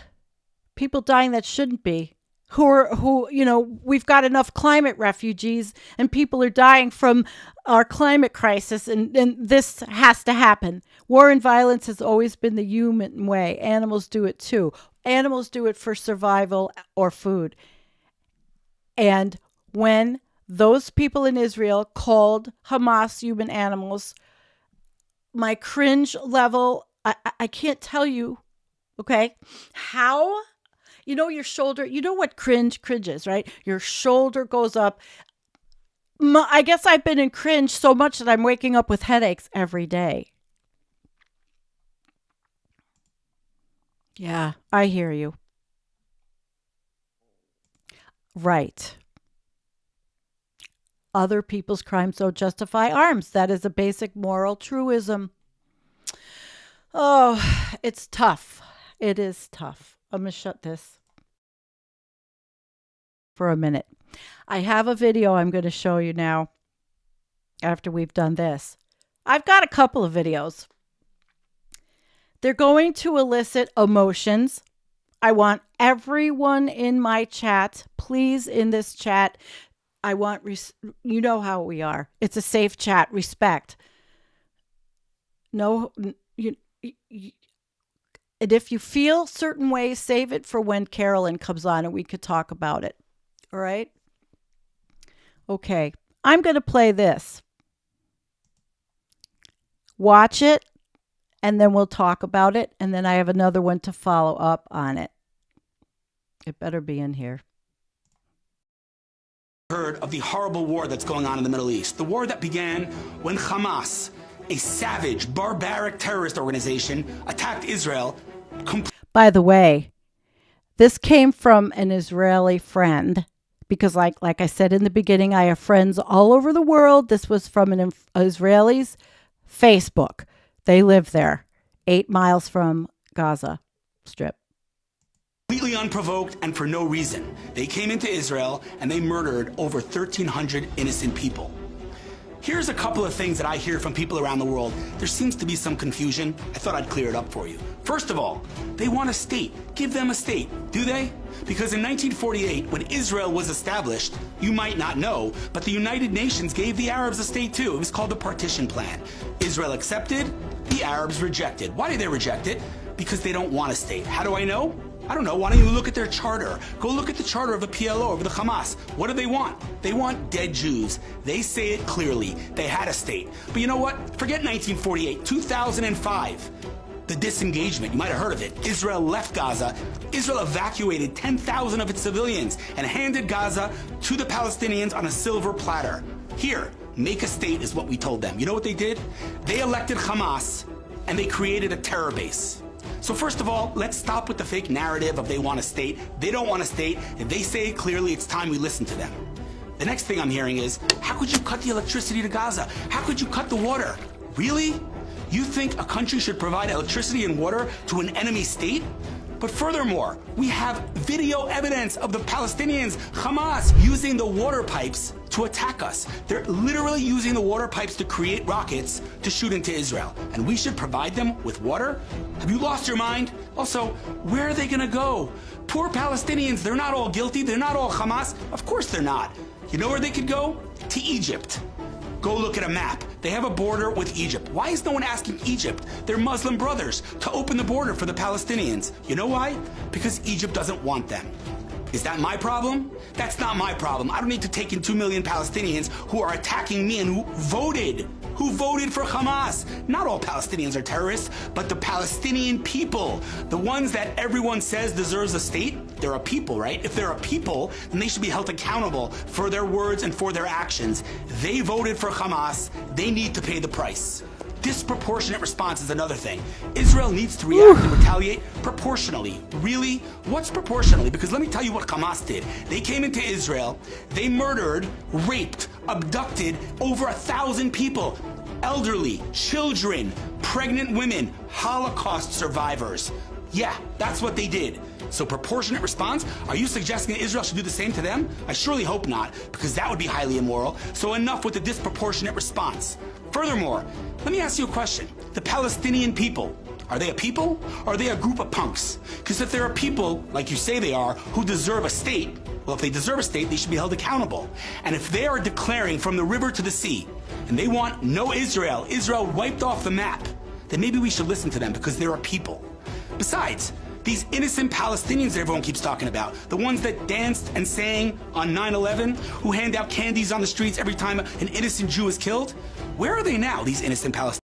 people dying that shouldn't be. We've got enough climate refugees, and people are dying from our climate crisis, and this has to happen. War and violence has always been the human way. Animals do it too. Animals do it for survival or food. And when those people in Israel called Hamas human animals, my cringe level, I can't tell you, okay, how... your shoulder, what cringe is, right? Your shoulder goes up. I guess I've been in cringe so much that I'm waking up with headaches every day. Yeah, I hear you. Right. Other people's crimes don't justify arms. That is a basic moral truism. Oh, it's tough. It is tough. I'm going to shut this for a minute. I have a video I'm going to show you now after we've done this. I've got a couple of videos. They're going to elicit emotions. I want everyone in my chat, please, in this chat, I want, you know how we are. It's a safe chat, respect. No, and if you feel certain ways, save it for when Carolyn comes on and we could talk about it. All right? Okay. I'm going to play this. Watch it, and then we'll talk about it. And then I have another one to follow up on it. It better be in here. Heard of the horrible war that's going on in the Middle East. The war that began when Hamas, a savage, barbaric terrorist organization, attacked Israel. By the way, this came from an Israeli friend, because like I said in the beginning, I have friends all over the world. This was from an Israeli's Facebook. They live there, 8 miles from Gaza Strip. Completely unprovoked and for no reason. They came into Israel and they murdered over 1,300 innocent people. Here's a couple of things that I hear from people around the world. There seems to be some confusion. I thought I'd clear it up for you. First of all, they want a state. Give them a state. Do they? Because in 1948, when Israel was established, you might not know, but the United Nations gave the Arabs a state too. It was called the Partition Plan. Israel accepted, the Arabs rejected. Why did they reject it? Because they don't want a state. How do I know? I don't know. Why don't you look at their charter? Go look at the charter of the PLO, of the Hamas. What do they want? They want dead Jews. They say it clearly. They had a state. But you know what? Forget 1948. 2005. The disengagement. You might have heard of it. Israel left Gaza. Israel evacuated 10,000 of its civilians and handed Gaza to the Palestinians on a silver platter. Here, make a state is what we told them. You know what they did? They elected Hamas and they created a terror base. So first of all, let's stop with the fake narrative of they want a state. They don't want a state. If they say it clearly, it's time we listen to them. The next thing I'm hearing is, how could you cut the electricity to Gaza? How could you cut the water? Really? You think a country should provide electricity and water to an enemy state? But furthermore, we have video evidence of the Palestinians, Hamas, using the water pipes to attack us. They're literally using the water pipes to create rockets to shoot into Israel. And we should provide them with water? Have you lost your mind? Also, where are they gonna go? Poor Palestinians, they're not all guilty, they're not all Hamas. Of course they're not. You know where they could go? To Egypt. Go look at a map. They have a border with Egypt. Why is no one asking Egypt, their Muslim brothers, to open the border for the Palestinians? You know why? Because Egypt doesn't want them. Is that my problem? That's not my problem. I don't need to take in 2 million Palestinians who are attacking me and who voted for Hamas. Not all Palestinians are terrorists, but the Palestinian people, the ones that everyone says deserves a state, they're a people, right? If they're a people, then they should be held accountable for their words and for their actions. They voted for Hamas. They need to pay the price. Disproportionate response is another thing. Israel needs to react and retaliate proportionally. Really? What's proportionally? Because let me tell you what Hamas did. They came into Israel, they murdered, raped, abducted over 1,000 people. Elderly, children, pregnant women, Holocaust survivors. Yeah, that's what they did. So proportionate response? Are you suggesting that Israel should do the same to them? I surely hope not, because that would be highly immoral. So enough with the disproportionate response. Furthermore, let me ask you a question. The Palestinian people, are they a people or are they a group of punks? Because if they're a people, like you say they are, who deserve a state, well, if they deserve a state, they should be held accountable. And if they are declaring from the river to the sea, and they want no Israel, Israel wiped off the map, then maybe we should listen to them because they're a people. Besides, these innocent Palestinians that everyone keeps talking about, the ones that danced and sang on 9/11, who hand out candies on the streets every time an innocent Jew is killed, where are they now, these innocent Palestinians?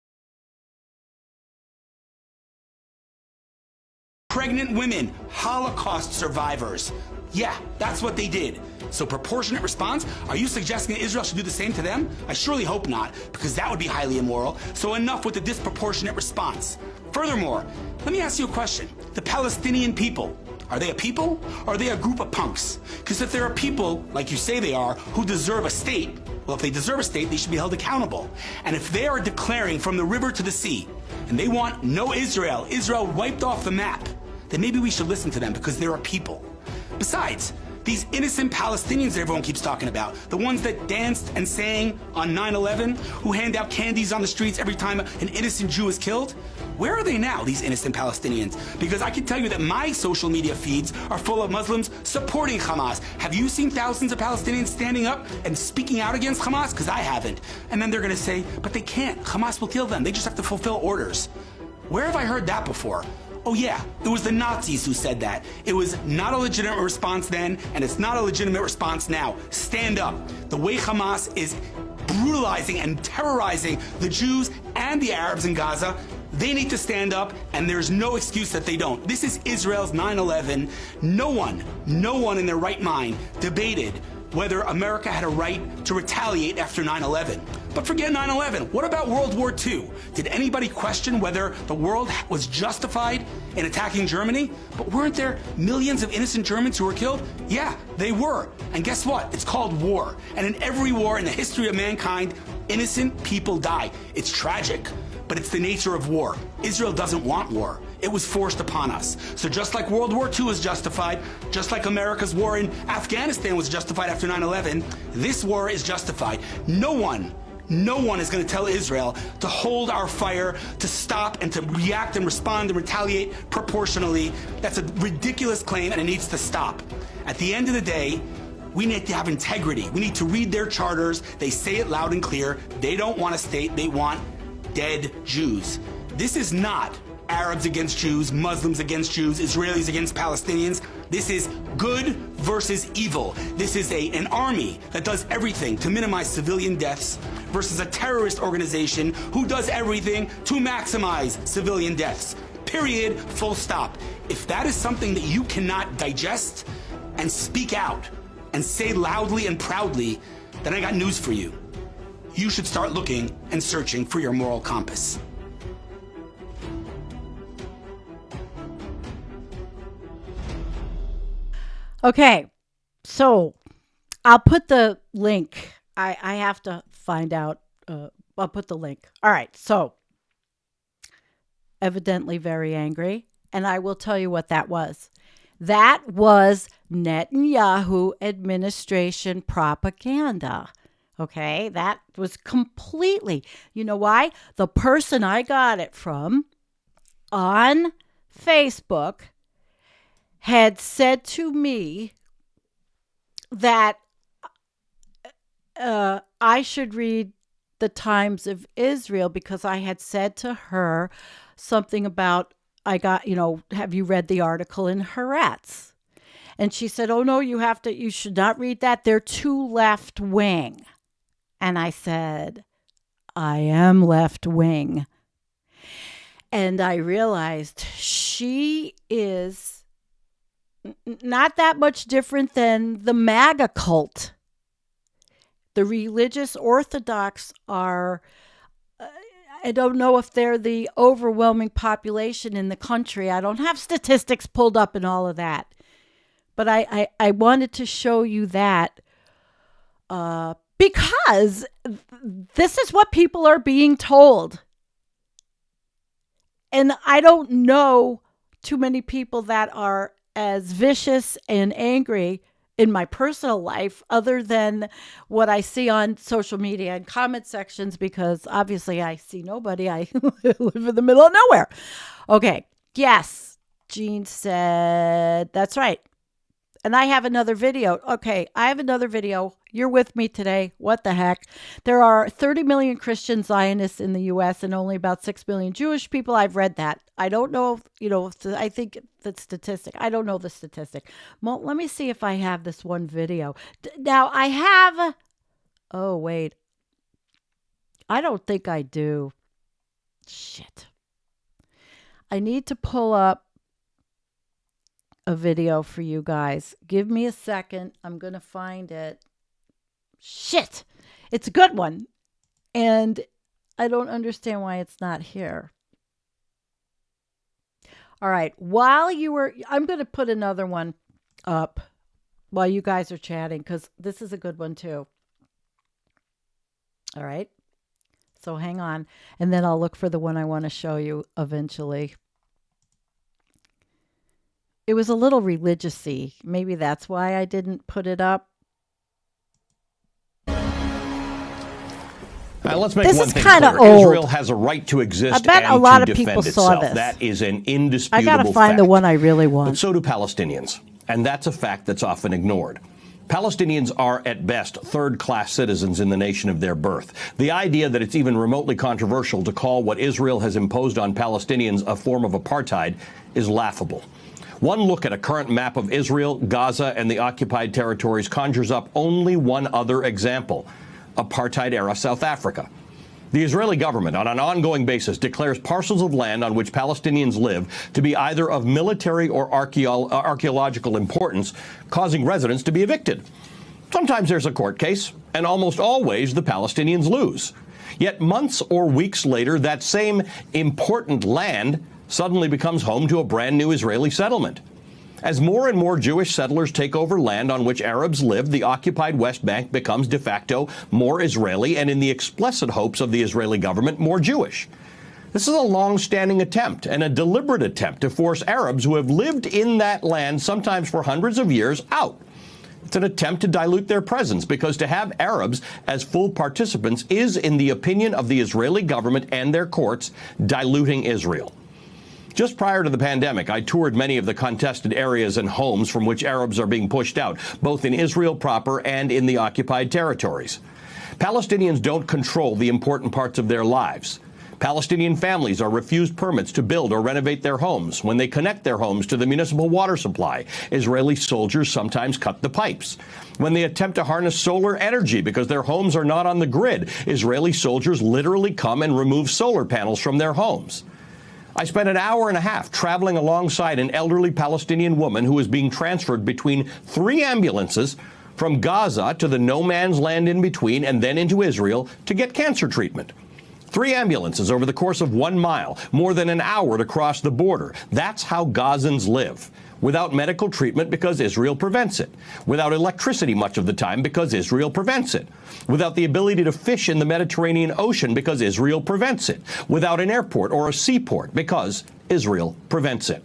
Pregnant women, Holocaust survivors. Yeah, that's what they did. So proportionate response? Are you suggesting that Israel should do the same to them? I surely hope not, because that would be highly immoral. So enough with the disproportionate response. Furthermore, let me ask you a question. The Palestinian people, are they a people or are they a group of punks? Because if they're a people, like you say they are, who deserve a state, well, if they deserve a state, they should be held accountable. And if they are declaring from the river to the sea, and they want no Israel, Israel wiped off the map, then maybe we should listen to them because they're a people. Besides, these innocent Palestinians that everyone keeps talking about, the ones that danced and sang on 9/11, who hand out candies on the streets every time an innocent Jew is killed, where are they now, these innocent Palestinians? Because I can tell you that my social media feeds are full of Muslims supporting Hamas. Have you seen thousands of Palestinians standing up and speaking out against Hamas? Because I haven't. And then they're going to say, but they can't. Hamas will kill them. They just have to fulfill orders. Where have I heard that before? Oh yeah, it was the Nazis who said that. It was not a legitimate response then, and it's not a legitimate response now. Stand up. The way Hamas is brutalizing and terrorizing the Jews and the Arabs in Gaza, they need to stand up, and there's no excuse that they don't. This is Israel's 9/11. No one in their right mind debated whether America had a right to retaliate after 9/11. But forget 9/11. What about World War II? Did anybody question whether the world was justified in attacking Germany? But weren't there millions of innocent Germans who were killed? Yeah, they were. And guess what? It's called war. And in every war in the history of mankind, innocent people die. It's tragic, but it's the nature of war. Israel doesn't want war. It was forced upon us. So just like World War II was justified, just like America's war in Afghanistan was justified after 9/11, this war is justified. No one is going to tell Israel to hold our fire, to stop and to react and respond and retaliate proportionally. That's a ridiculous claim and it needs to stop. At the end of the day, we need to have integrity. We need to read their charters. They say it loud and clear. They don't want a state. They want dead Jews. This is not Arabs against Jews, Muslims against Jews, Israelis against Palestinians. This is good versus evil. This is an army that does everything to minimize civilian deaths versus a terrorist organization who does everything to maximize civilian deaths. Period. Full stop. If that is something that you cannot digest and speak out and say loudly and proudly, then I got news for you. You should start looking and searching for your moral compass. Okay, so I'll put the link. I have to find out. I'll put the link. All right, so evidently very angry, and I will tell you what that was. That was Netanyahu administration propaganda. Okay, that was completely, you know why? The person I got it from on Facebook had said to me that I should read the Times of Israel because I had said to her something about, have you read the article in Haaretz? And she said, oh no, you should not read that. They're too left wing. And I said, I am left wing. And I realized she is not that much different than the MAGA cult. The religious Orthodox are, I don't know if they're the overwhelming population in the country. I don't have statistics pulled up and all of that. But I wanted to show you that because this is what people are being told. And I don't know too many people that are as vicious and angry in my personal life other than what I see on social media and comment sections, because obviously I see nobody. I live in the middle of nowhere. Okay. Yes. Jean said, that's right. And I have another video. Okay. I have another video. You're with me today. What the heck? There are 30 million Christian Zionists in the U.S. and only about 6 million Jewish people. I've read that. I don't know if, I think the statistic. I don't know the statistic. Well, let me see if I have this one video. Now, I have. Oh, wait. I don't think I do. Shit. I need to pull up a video for you guys. Give me a second. I'm going to find it. Shit. It's a good one. And I don't understand why it's not here. All right. I'm going to put another one up while you guys are chatting, because this is a good one too. All right. So hang on. And then I'll look for the one I want to show you eventually. It was a little religious-y. Maybe that's why I didn't put it up. Let's make this one is thing kind of clear. old. Israel has a right to exist I bet and a lot to of defend people itself. saw this. That is an indisputable I got to find fact. the one I really want. But so do Palestinians, and that's a fact that's often ignored. Palestinians are, at best, third-class citizens in the nation of their birth. The idea that it's even remotely controversial to call what Israel has imposed on Palestinians a form of apartheid is laughable. One look at a current map of Israel, Gaza, and the occupied territories conjures up only one other example: apartheid-era South Africa. The Israeli government, on an ongoing basis, declares parcels of land on which Palestinians live to be either of military or archaeological importance, causing residents to be evicted. Sometimes there's a court case, and almost always the Palestinians lose. Yet months or weeks later, that same important land suddenly becomes home to a brand new Israeli settlement. As more and more Jewish settlers take over land on which Arabs live, the occupied West Bank becomes de facto more Israeli and, in the explicit hopes of the Israeli government, more Jewish. This is a long-standing attempt and a deliberate attempt to force Arabs who have lived in that land, sometimes for hundreds of years, out. It's an attempt to dilute their presence, because to have Arabs as full participants is, in the opinion of the Israeli government and their courts, diluting Israel. Just prior to the pandemic, I toured many of the contested areas and homes from which Arabs are being pushed out, both in Israel proper and in the occupied territories. Palestinians don't control the important parts of their lives. Palestinian families are refused permits to build or renovate their homes. When they connect their homes to the municipal water supply, Israeli soldiers sometimes cut the pipes. When they attempt to harness solar energy because their homes are not on the grid, Israeli soldiers literally come and remove solar panels from their homes. I spent an hour and a half traveling alongside an elderly Palestinian woman who was being transferred between 3 ambulances from Gaza to the no man's land in between and then into Israel to get cancer treatment. 3 ambulances over the course of 1 mile, more than an hour to cross the border. That's how Gazans live. Without medical treatment because Israel prevents it. Without electricity much of the time because Israel prevents it. Without the ability to fish in the Mediterranean Ocean because Israel prevents it. Without an airport or a seaport because Israel prevents it.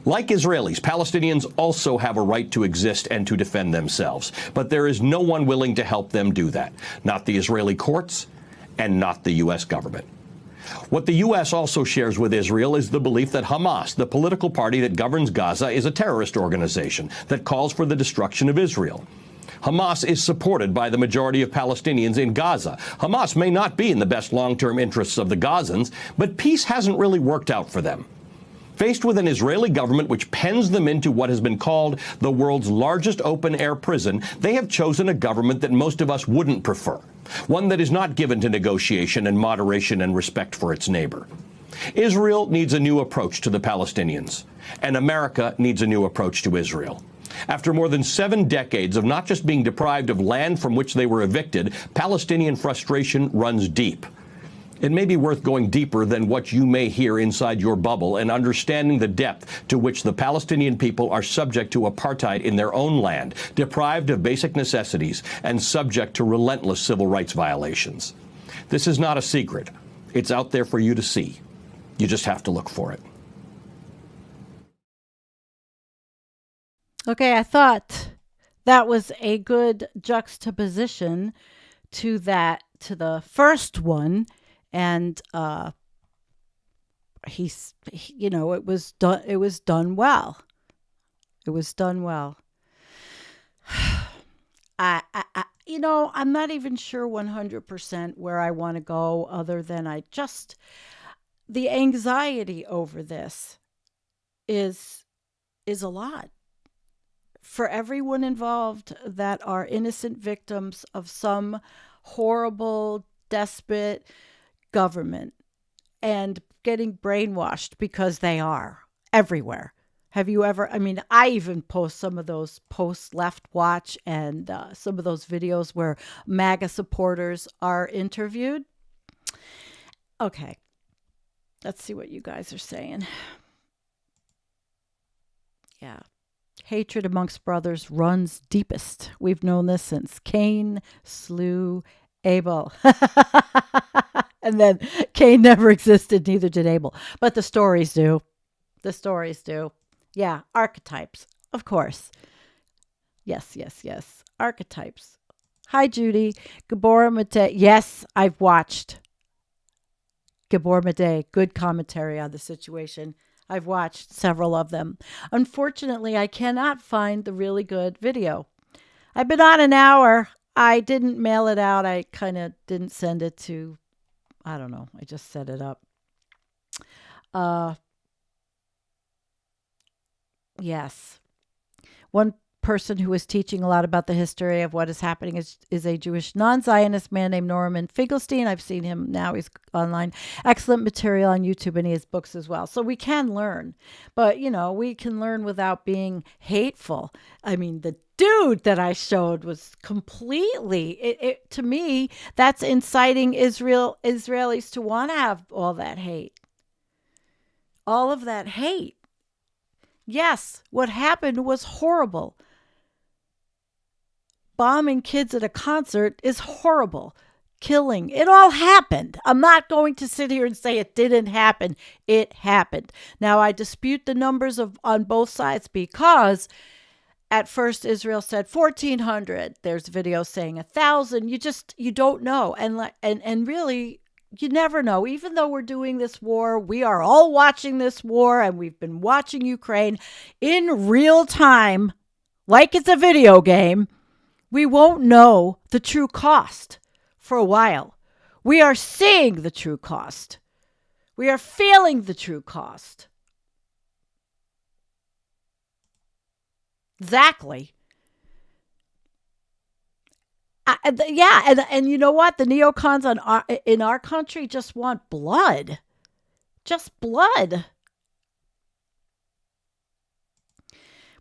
Like Israelis, Palestinians also have a right to exist and to defend themselves. But there is no one willing to help them do that. Not the Israeli courts, and not the U.S. government. What the U.S. also shares with Israel is the belief that Hamas, the political party that governs Gaza, is a terrorist organization that calls for the destruction of Israel. Hamas is supported by the majority of Palestinians in Gaza. Hamas may not be in the best long-term interests of the Gazans, but peace hasn't really worked out for them. Faced with an Israeli government which pens them into what has been called the world's largest open-air prison, they have chosen a government that most of us wouldn't prefer, one that is not given to negotiation and moderation and respect for its neighbor. Israel needs a new approach to the Palestinians, and America needs a new approach to Israel. After more than 7 decades of not just being deprived of land from which they were evicted, Palestinian frustration runs deep. It may be worth going deeper than what you may hear inside your bubble and understanding the depth to which the Palestinian people are subject to apartheid in their own land, deprived of basic necessities, and subject to relentless civil rights violations. This is not a secret. It's out there for you to see. You just have to look for it. Okay, I thought that was a good juxtaposition to the first one. And it was done. It was done well. It was done well. I'm not even sure 100% where I want to go, other than the anxiety over this is a lot for everyone involved that are innocent victims of some horrible, despot government and getting brainwashed, because they are everywhere. Have you ever, I even post some of those post Left Watch and some of those videos where MAGA supporters are interviewed. Okay, let's see what you guys are saying. Yeah. Hatred amongst brothers runs deepest. We've known this since Cain slew Abel. And then Cain never existed, neither did Abel. But the stories do. The stories do. Yeah, archetypes, of course. Yes. Archetypes. Hi, Judy. Gabor Mate. Yes, I've watched Gabor Mate. Good commentary on the situation. I've watched several of them. Unfortunately, I cannot find the really good video. I've been on an hour. I didn't mail it out. I kind of didn't send it to, I don't know. I just set it up. Yes. One person who is teaching a lot about the history of what is happening is a Jewish non-Zionist man named Norman Finkelstein. I've seen him now. He's online. Excellent material on YouTube, and he has books as well. So we can learn. But, we can learn without being hateful. I mean, the dude that I showed was completely, to me, that's inciting Israelis to want to have all that hate. All of that hate. Yes, what happened was horrible. Bombing kids at a concert is horrible. Killing, it all happened. I'm not going to sit here and say it didn't happen. It happened. Now, I dispute the numbers on both sides because at first Israel said 1,400. There's videos saying 1,000. You don't know. And really, you never know. Even though we're doing this war, we are all watching this war, and we've been watching Ukraine in real time, like it's a video game. We won't know the true cost for a while. We are seeing the true cost. We are feeling the true cost. Exactly. And you know what? The neocons in our country just want blood. Just blood.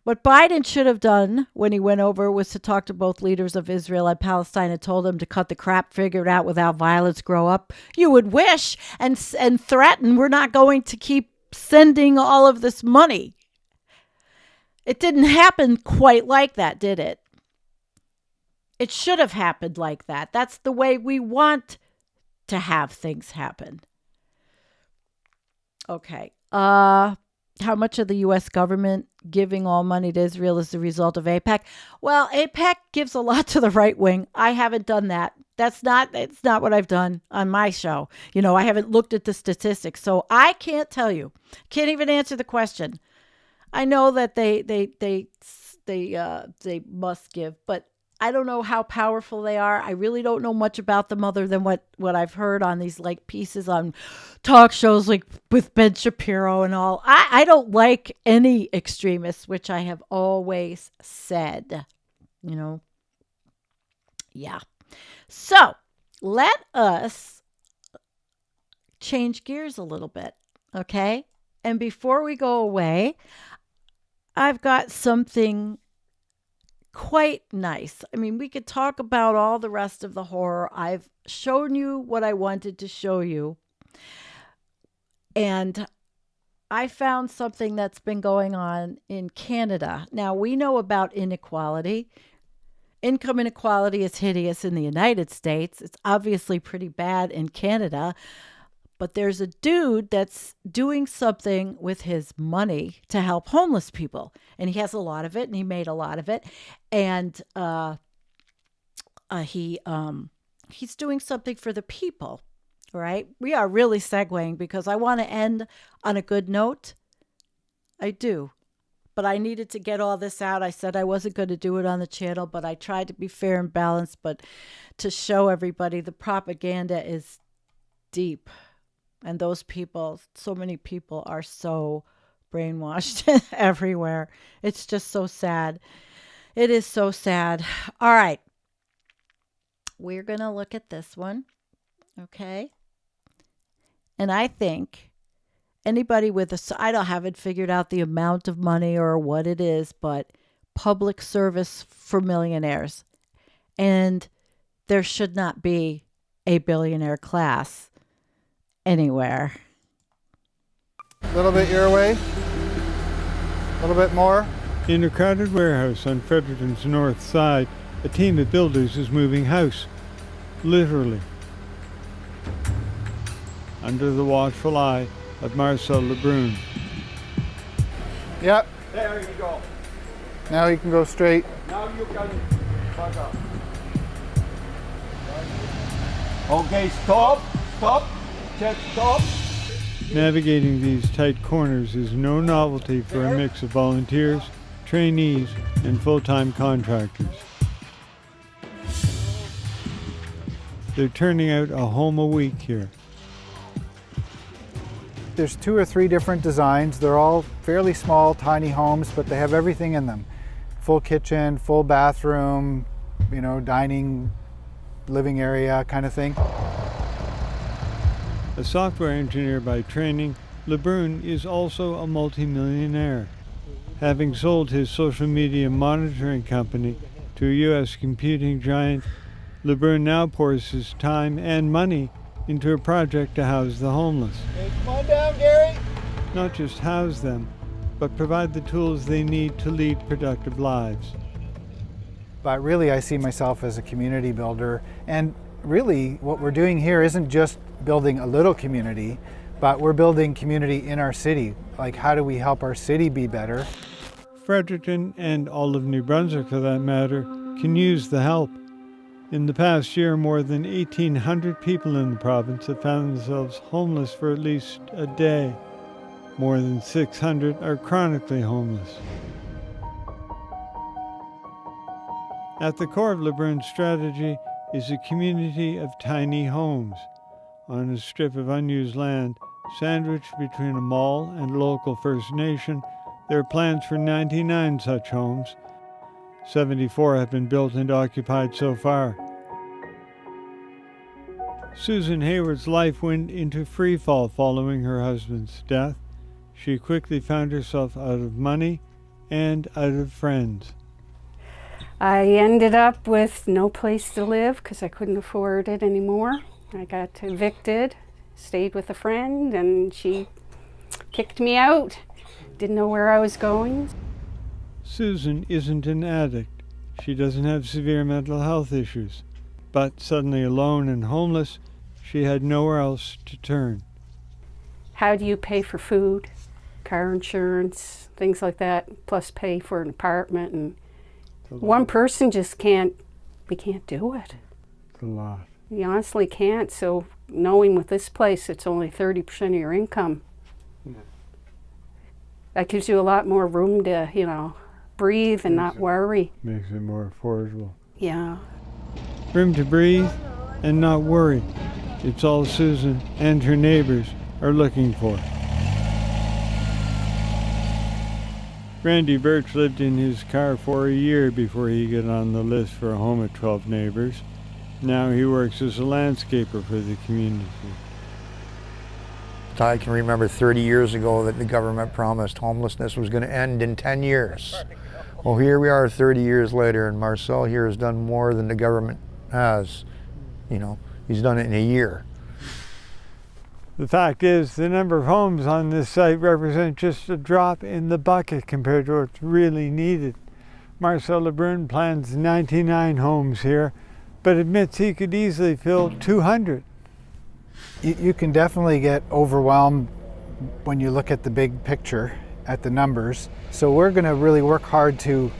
What Biden should have done when he went over was to talk to both leaders of Israel and Palestine and told them to cut the crap, figure it out without violence, grow up. You would wish and threaten we're not going to keep sending all of this money. It didn't happen quite like that, did it? It should have happened like that. That's the way we want to have things happen. Okay. How much of the U.S. government giving all money to Israel is the result of AIPAC? Well, AIPAC gives a lot to the right wing. I haven't done that. It's not what I've done on my show. I haven't looked at the statistics, so I can't tell you. Can't even answer the question. I know that they must give, but I don't know how powerful they are. I really don't know much about them other than what I've heard on these pieces on talk shows like with Ben Shapiro and all. I don't like any extremists, which I have always said, Yeah. So let us change gears a little bit. Okay. And before we go away, I've got something quite nice. I mean, we could talk about all the rest of the horror. I've shown you what I wanted to show you. And I found something that's been going on in Canada. Now, we know about inequality. Income inequality is hideous in the United States. It's obviously pretty bad in Canada. But there's a dude that's doing something with his money to help homeless people. And he has a lot of it, and he made a lot of it. And he's doing something for the people, right? We are really segueing because I want to end on a good note. I do. But I needed to get all this out. I said I wasn't going to do it on the channel, but I tried to be fair and balanced. But to show everybody the propaganda is deep. And those people, so many people are so brainwashed everywhere. It's just so sad. It is so sad. All right. We're going to look at this one. Okay. And I think anybody with I haven't figured out the amount of money or what it is, but public service for millionaires. And there should not be a billionaire class anywhere. A little bit your way. A little bit more. In a crowded warehouse on Fredericton's north side, a team of builders is moving house. Literally. Under the watchful eye of Marcel Lebrun. Yep. There you go. Now you can go straight. Now you can back up. Okay, stop. Check, stop. Navigating these tight corners is no novelty for a mix of volunteers, trainees, and full-time contractors. They're turning out a home a week here. There's 2 or 3 different designs. They're all fairly small, tiny homes, but they have everything in them. full kitchen, full bathroom, dining, living area kind of thing. A software engineer by training, LeBrun is also a multimillionaire. Having sold his social media monitoring company to a U.S. computing giant, LeBrun now pours his time and money into a project to house the homeless. Hey, come on down, Gary. Not just house them, but provide the tools they need to lead productive lives. But really, I see myself as a community builder. And really, what we're doing here isn't just building a little community, but we're building community in our city. Like, how do we help our city be better? Fredericton, and all of New Brunswick for that matter, can use the help. In the past year, more than 1,800 people in the province have found themselves homeless for at least a day. More than 600 are chronically homeless. At the core of LeBrun's strategy is a community of tiny homes on a strip of unused land sandwiched between a mall and a local First Nation. There are plans for 99 such homes. 74 have been built and occupied so far. Susan Hayward's life went into free fall following her husband's death. She quickly found herself out of money and out of friends. I ended up with no place to live because I couldn't afford it anymore. I got evicted, stayed with a friend, and she kicked me out. Didn't know where I was going. Susan isn't an addict. She doesn't have severe mental health issues. But suddenly alone and homeless, she had nowhere else to turn. How do you pay for food, car insurance, things like that, plus pay for an apartment? And one person just can't do it. It's a lot. You honestly can't. So knowing with this place it's only 30% of your income, that gives you a lot more room to, breathe and not worry. Makes it more affordable. Yeah. Room to breathe and not worry. It's all Susan and her neighbors are looking for. Randy Birch lived in his car for a year before he got on the list for a home at 12 Neighbors. Now he works as a landscaper for the community. I can remember 30 years ago that the government promised homelessness was going to end in 10 years. Well, here we are 30 years later, and Marcel here has done more than the government has. He's done it in a year. The fact is, the number of homes on this site represent just a drop in the bucket compared to what's really needed. Marcel LeBrun plans 99 homes here, but admits he could easily fill 200. You can definitely get overwhelmed when you look at the big picture, at the numbers. So we're going to really work hard to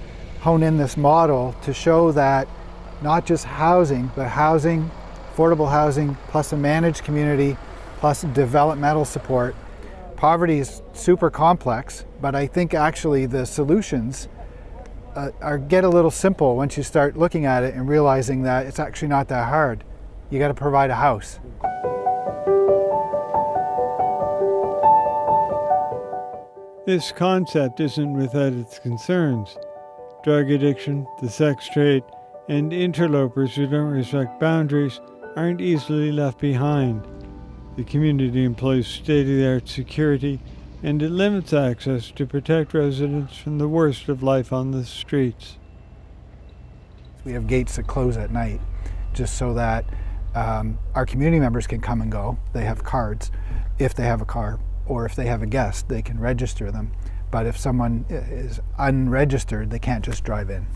hone in this model to show that not just housing, but housing, affordable housing, plus a managed community, plus developmental support. Poverty is super complex, but I think actually the solutions get a little simple once you start looking at it and realizing that it's actually not that hard. You got to provide a house. This concept isn't without its concerns. Drug addiction, the sex trade, and interlopers who don't respect boundaries aren't easily left behind. The community employs state-of-the-art security, and it limits access to protect residents from the worst of life on the streets. We have gates that close at night just so that our community members can come and go. They have cards if they have a car, or if they have a guest, they can register them. But if someone is unregistered, they can't just drive in.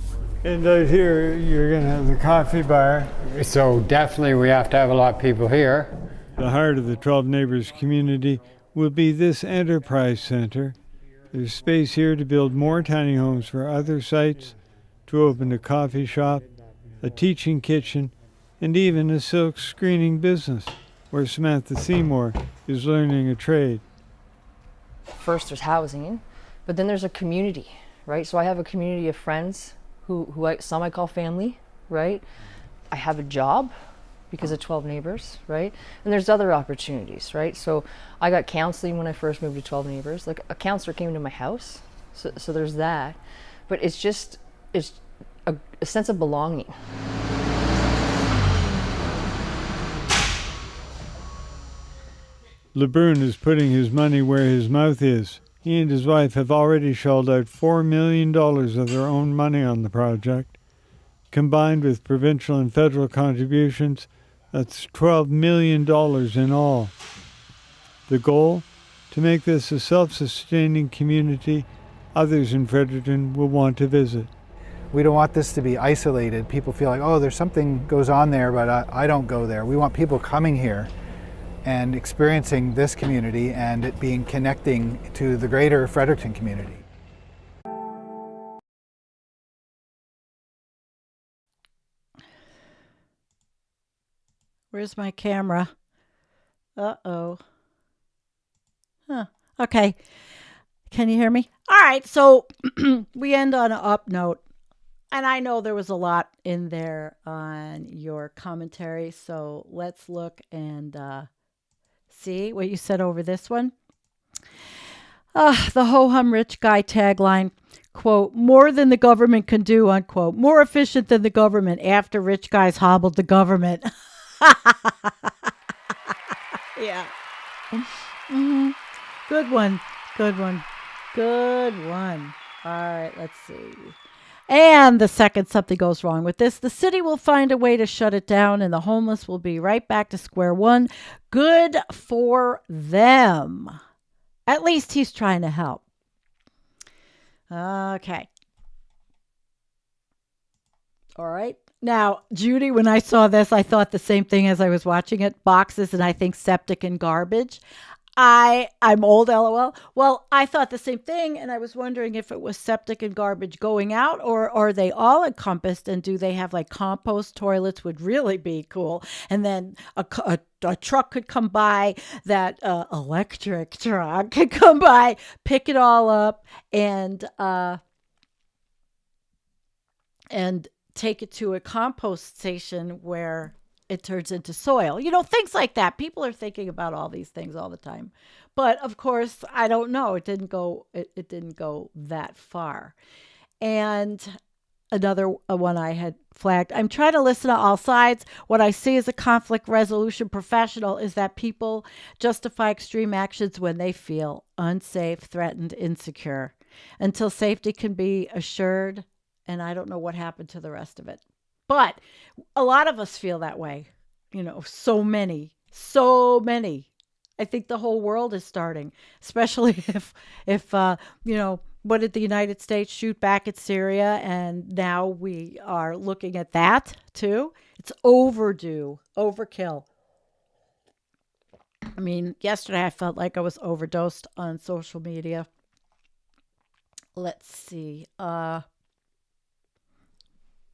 And out here, you're going to have the coffee bar. So definitely we have to have a lot of people here. The heart of the 12 Neighbors community will be this enterprise center. There's space here to build more tiny homes for other sites, to open a coffee shop, a teaching kitchen, and even a silk screening business, where Samantha Seymour is learning a trade. First there's housing, but then there's a community, right? So I have a community of friends who some I call family, right? I have a job because of 12 Neighbors, right? And there's other opportunities, right? So I got counseling when I first moved to 12 Neighbors. Like, a counselor came to my house, so there's that. But it's just it's a sense of belonging. LeBrun is putting his money where his mouth is. He and his wife have already shelled out $4 million of their own money on the project. Combined with provincial and federal contributions, that's $12 million in all. The goal? To make this a self-sustaining community others in Fredericton will want to visit. We don't want this to be isolated. People feel like, oh, there's something goes on there, but I don't go there. We want people coming here and experiencing this community and it being connecting to the greater Fredericton community. Where's my camera? Uh-oh. Huh. Okay. Can you hear me? All right. So we end on an up note. And I know there was a lot in there on your commentary. So let's look and see what you said over this one. The ho-hum rich guy tagline, quote, more than the government can do, unquote. More efficient than the government after rich guys hobbled the government. Yeah. Mm-hmm. Good one. Good one. Good one. All right, let's see. And the second something goes wrong with this, the city will find a way to shut it down and the homeless will be right back to square one. Good for them. At least he's trying to help. Okay. All right. Now, Judy, when I saw this, I thought the same thing as I was watching it. Boxes and I think septic and garbage. I'm old, LOL. Well, I thought the same thing, and I was wondering if it was septic and garbage going out, or are they all encompassed, and do they have like compost toilets would really be cool. And then a truck could come by, that electric truck could come by, pick it all up, and take it to a compost station where it turns into soil. You know, things like that. People are thinking about all these things all the time. But of course, I don't know. It didn't go that far. And another one I had flagged. I'm trying to listen to all sides. What I see as a conflict resolution professional is that people justify extreme actions when they feel unsafe, threatened, insecure, until safety can be assured. And I don't know what happened to the rest of it. But a lot of us feel that way. You know, so many. I think the whole world is starting, especially if what did the United States shoot back at Syria? And now we are looking at that too. It's overdue, overkill. I mean, yesterday I felt like I was overdosed on social media. Let's see.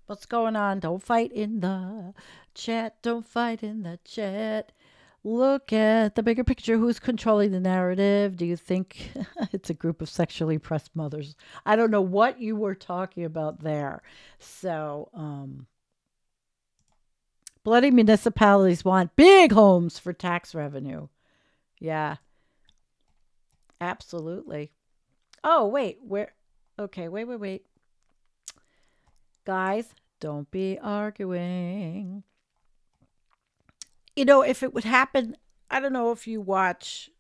What's going on? Don't fight in the chat. Don't fight in the chat. Look at the bigger picture. Who's controlling the narrative? Do you think it's a group of sexually oppressed mothers? I don't know what you were talking about there. So, bloody municipalities want big homes for tax revenue. Yeah. Absolutely. Oh, wait. Where? Okay, wait. Guys, don't be arguing. You know, if it would happen, I don't know if you watch,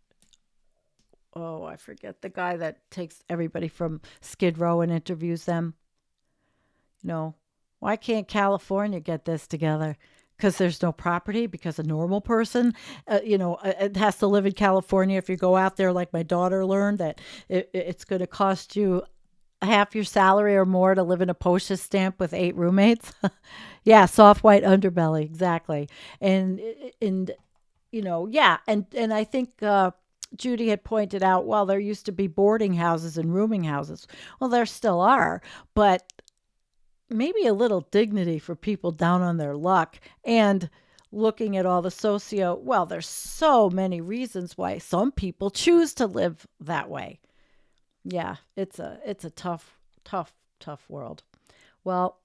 I forget the guy that takes everybody from Skid Row and interviews them. You know, why can't California get this together? Because there's no property, because a normal person, it has to live in California. If you go out there, like my daughter learned, that it's going to cost you half your salary or more to live in a postage stamp with 8 roommates. Yeah, soft white underbelly, exactly. And I think Judy had pointed out, well, there used to be boarding houses and rooming houses. Well, there still are, but maybe a little dignity for people down on their luck. And looking at all the there's so many reasons why some people choose to live that way. Yeah, it's a tough world. Well,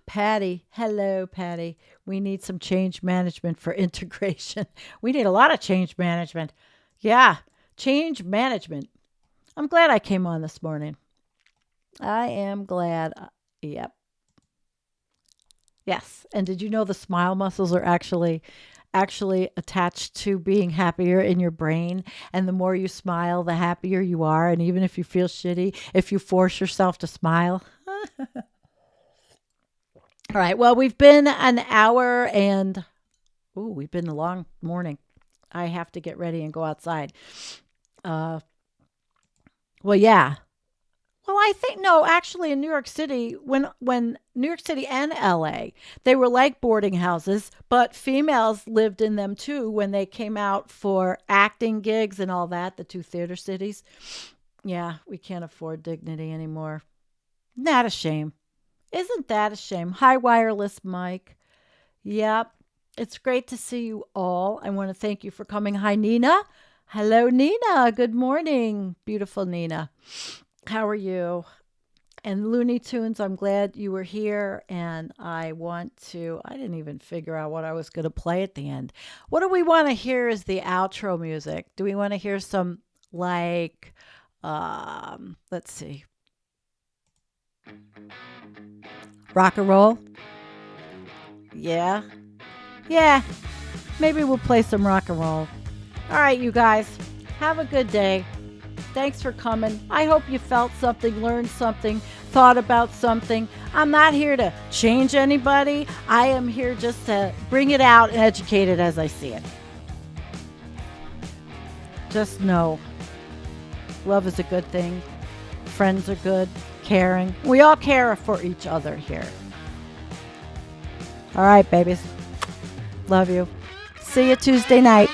Patty, hello, Patty. We need some change management for integration. We need a lot of change management. Yeah, change management. I'm glad I came on this morning. I am glad. Yep. Yes. And did you know the smile muscles are actually attached to being happier in your brain? And the more you smile, the happier you are. And even if you feel shitty, if you force yourself to smile. All right. Well, we've been an hour and we've been a long morning. I have to get ready and go outside. Well, yeah. Well, I think no, actually in New York City, when New York City and LA, they were like boarding houses, but females lived in them too when they came out for acting gigs and all that, the two theater cities. Yeah, we can't afford dignity anymore. Isn't that a shame? Isn't that a shame? Hi, Wireless Mike. Yep. It's great to see you all. I want to thank you for coming. Hi, Nina. Hello, Nina. Good morning, beautiful Nina. How are you? And Looney Tunes, I'm glad you were here. And I didn't even figure out what I was going to play at the end. What do we want to hear as the outro music? Do we want to hear some let's see. Rock and roll? Yeah. Yeah. Maybe we'll play some rock and roll. All right, you guys. Have a good day. Thanks for coming. I hope you felt something, learned something, thought about something. I'm not here to change anybody. I am here just to bring it out and educate it as I see it. Just know, love is a good thing. Friends are good. Caring. We all care for each other here. All right, babies. Love you. See you Tuesday night.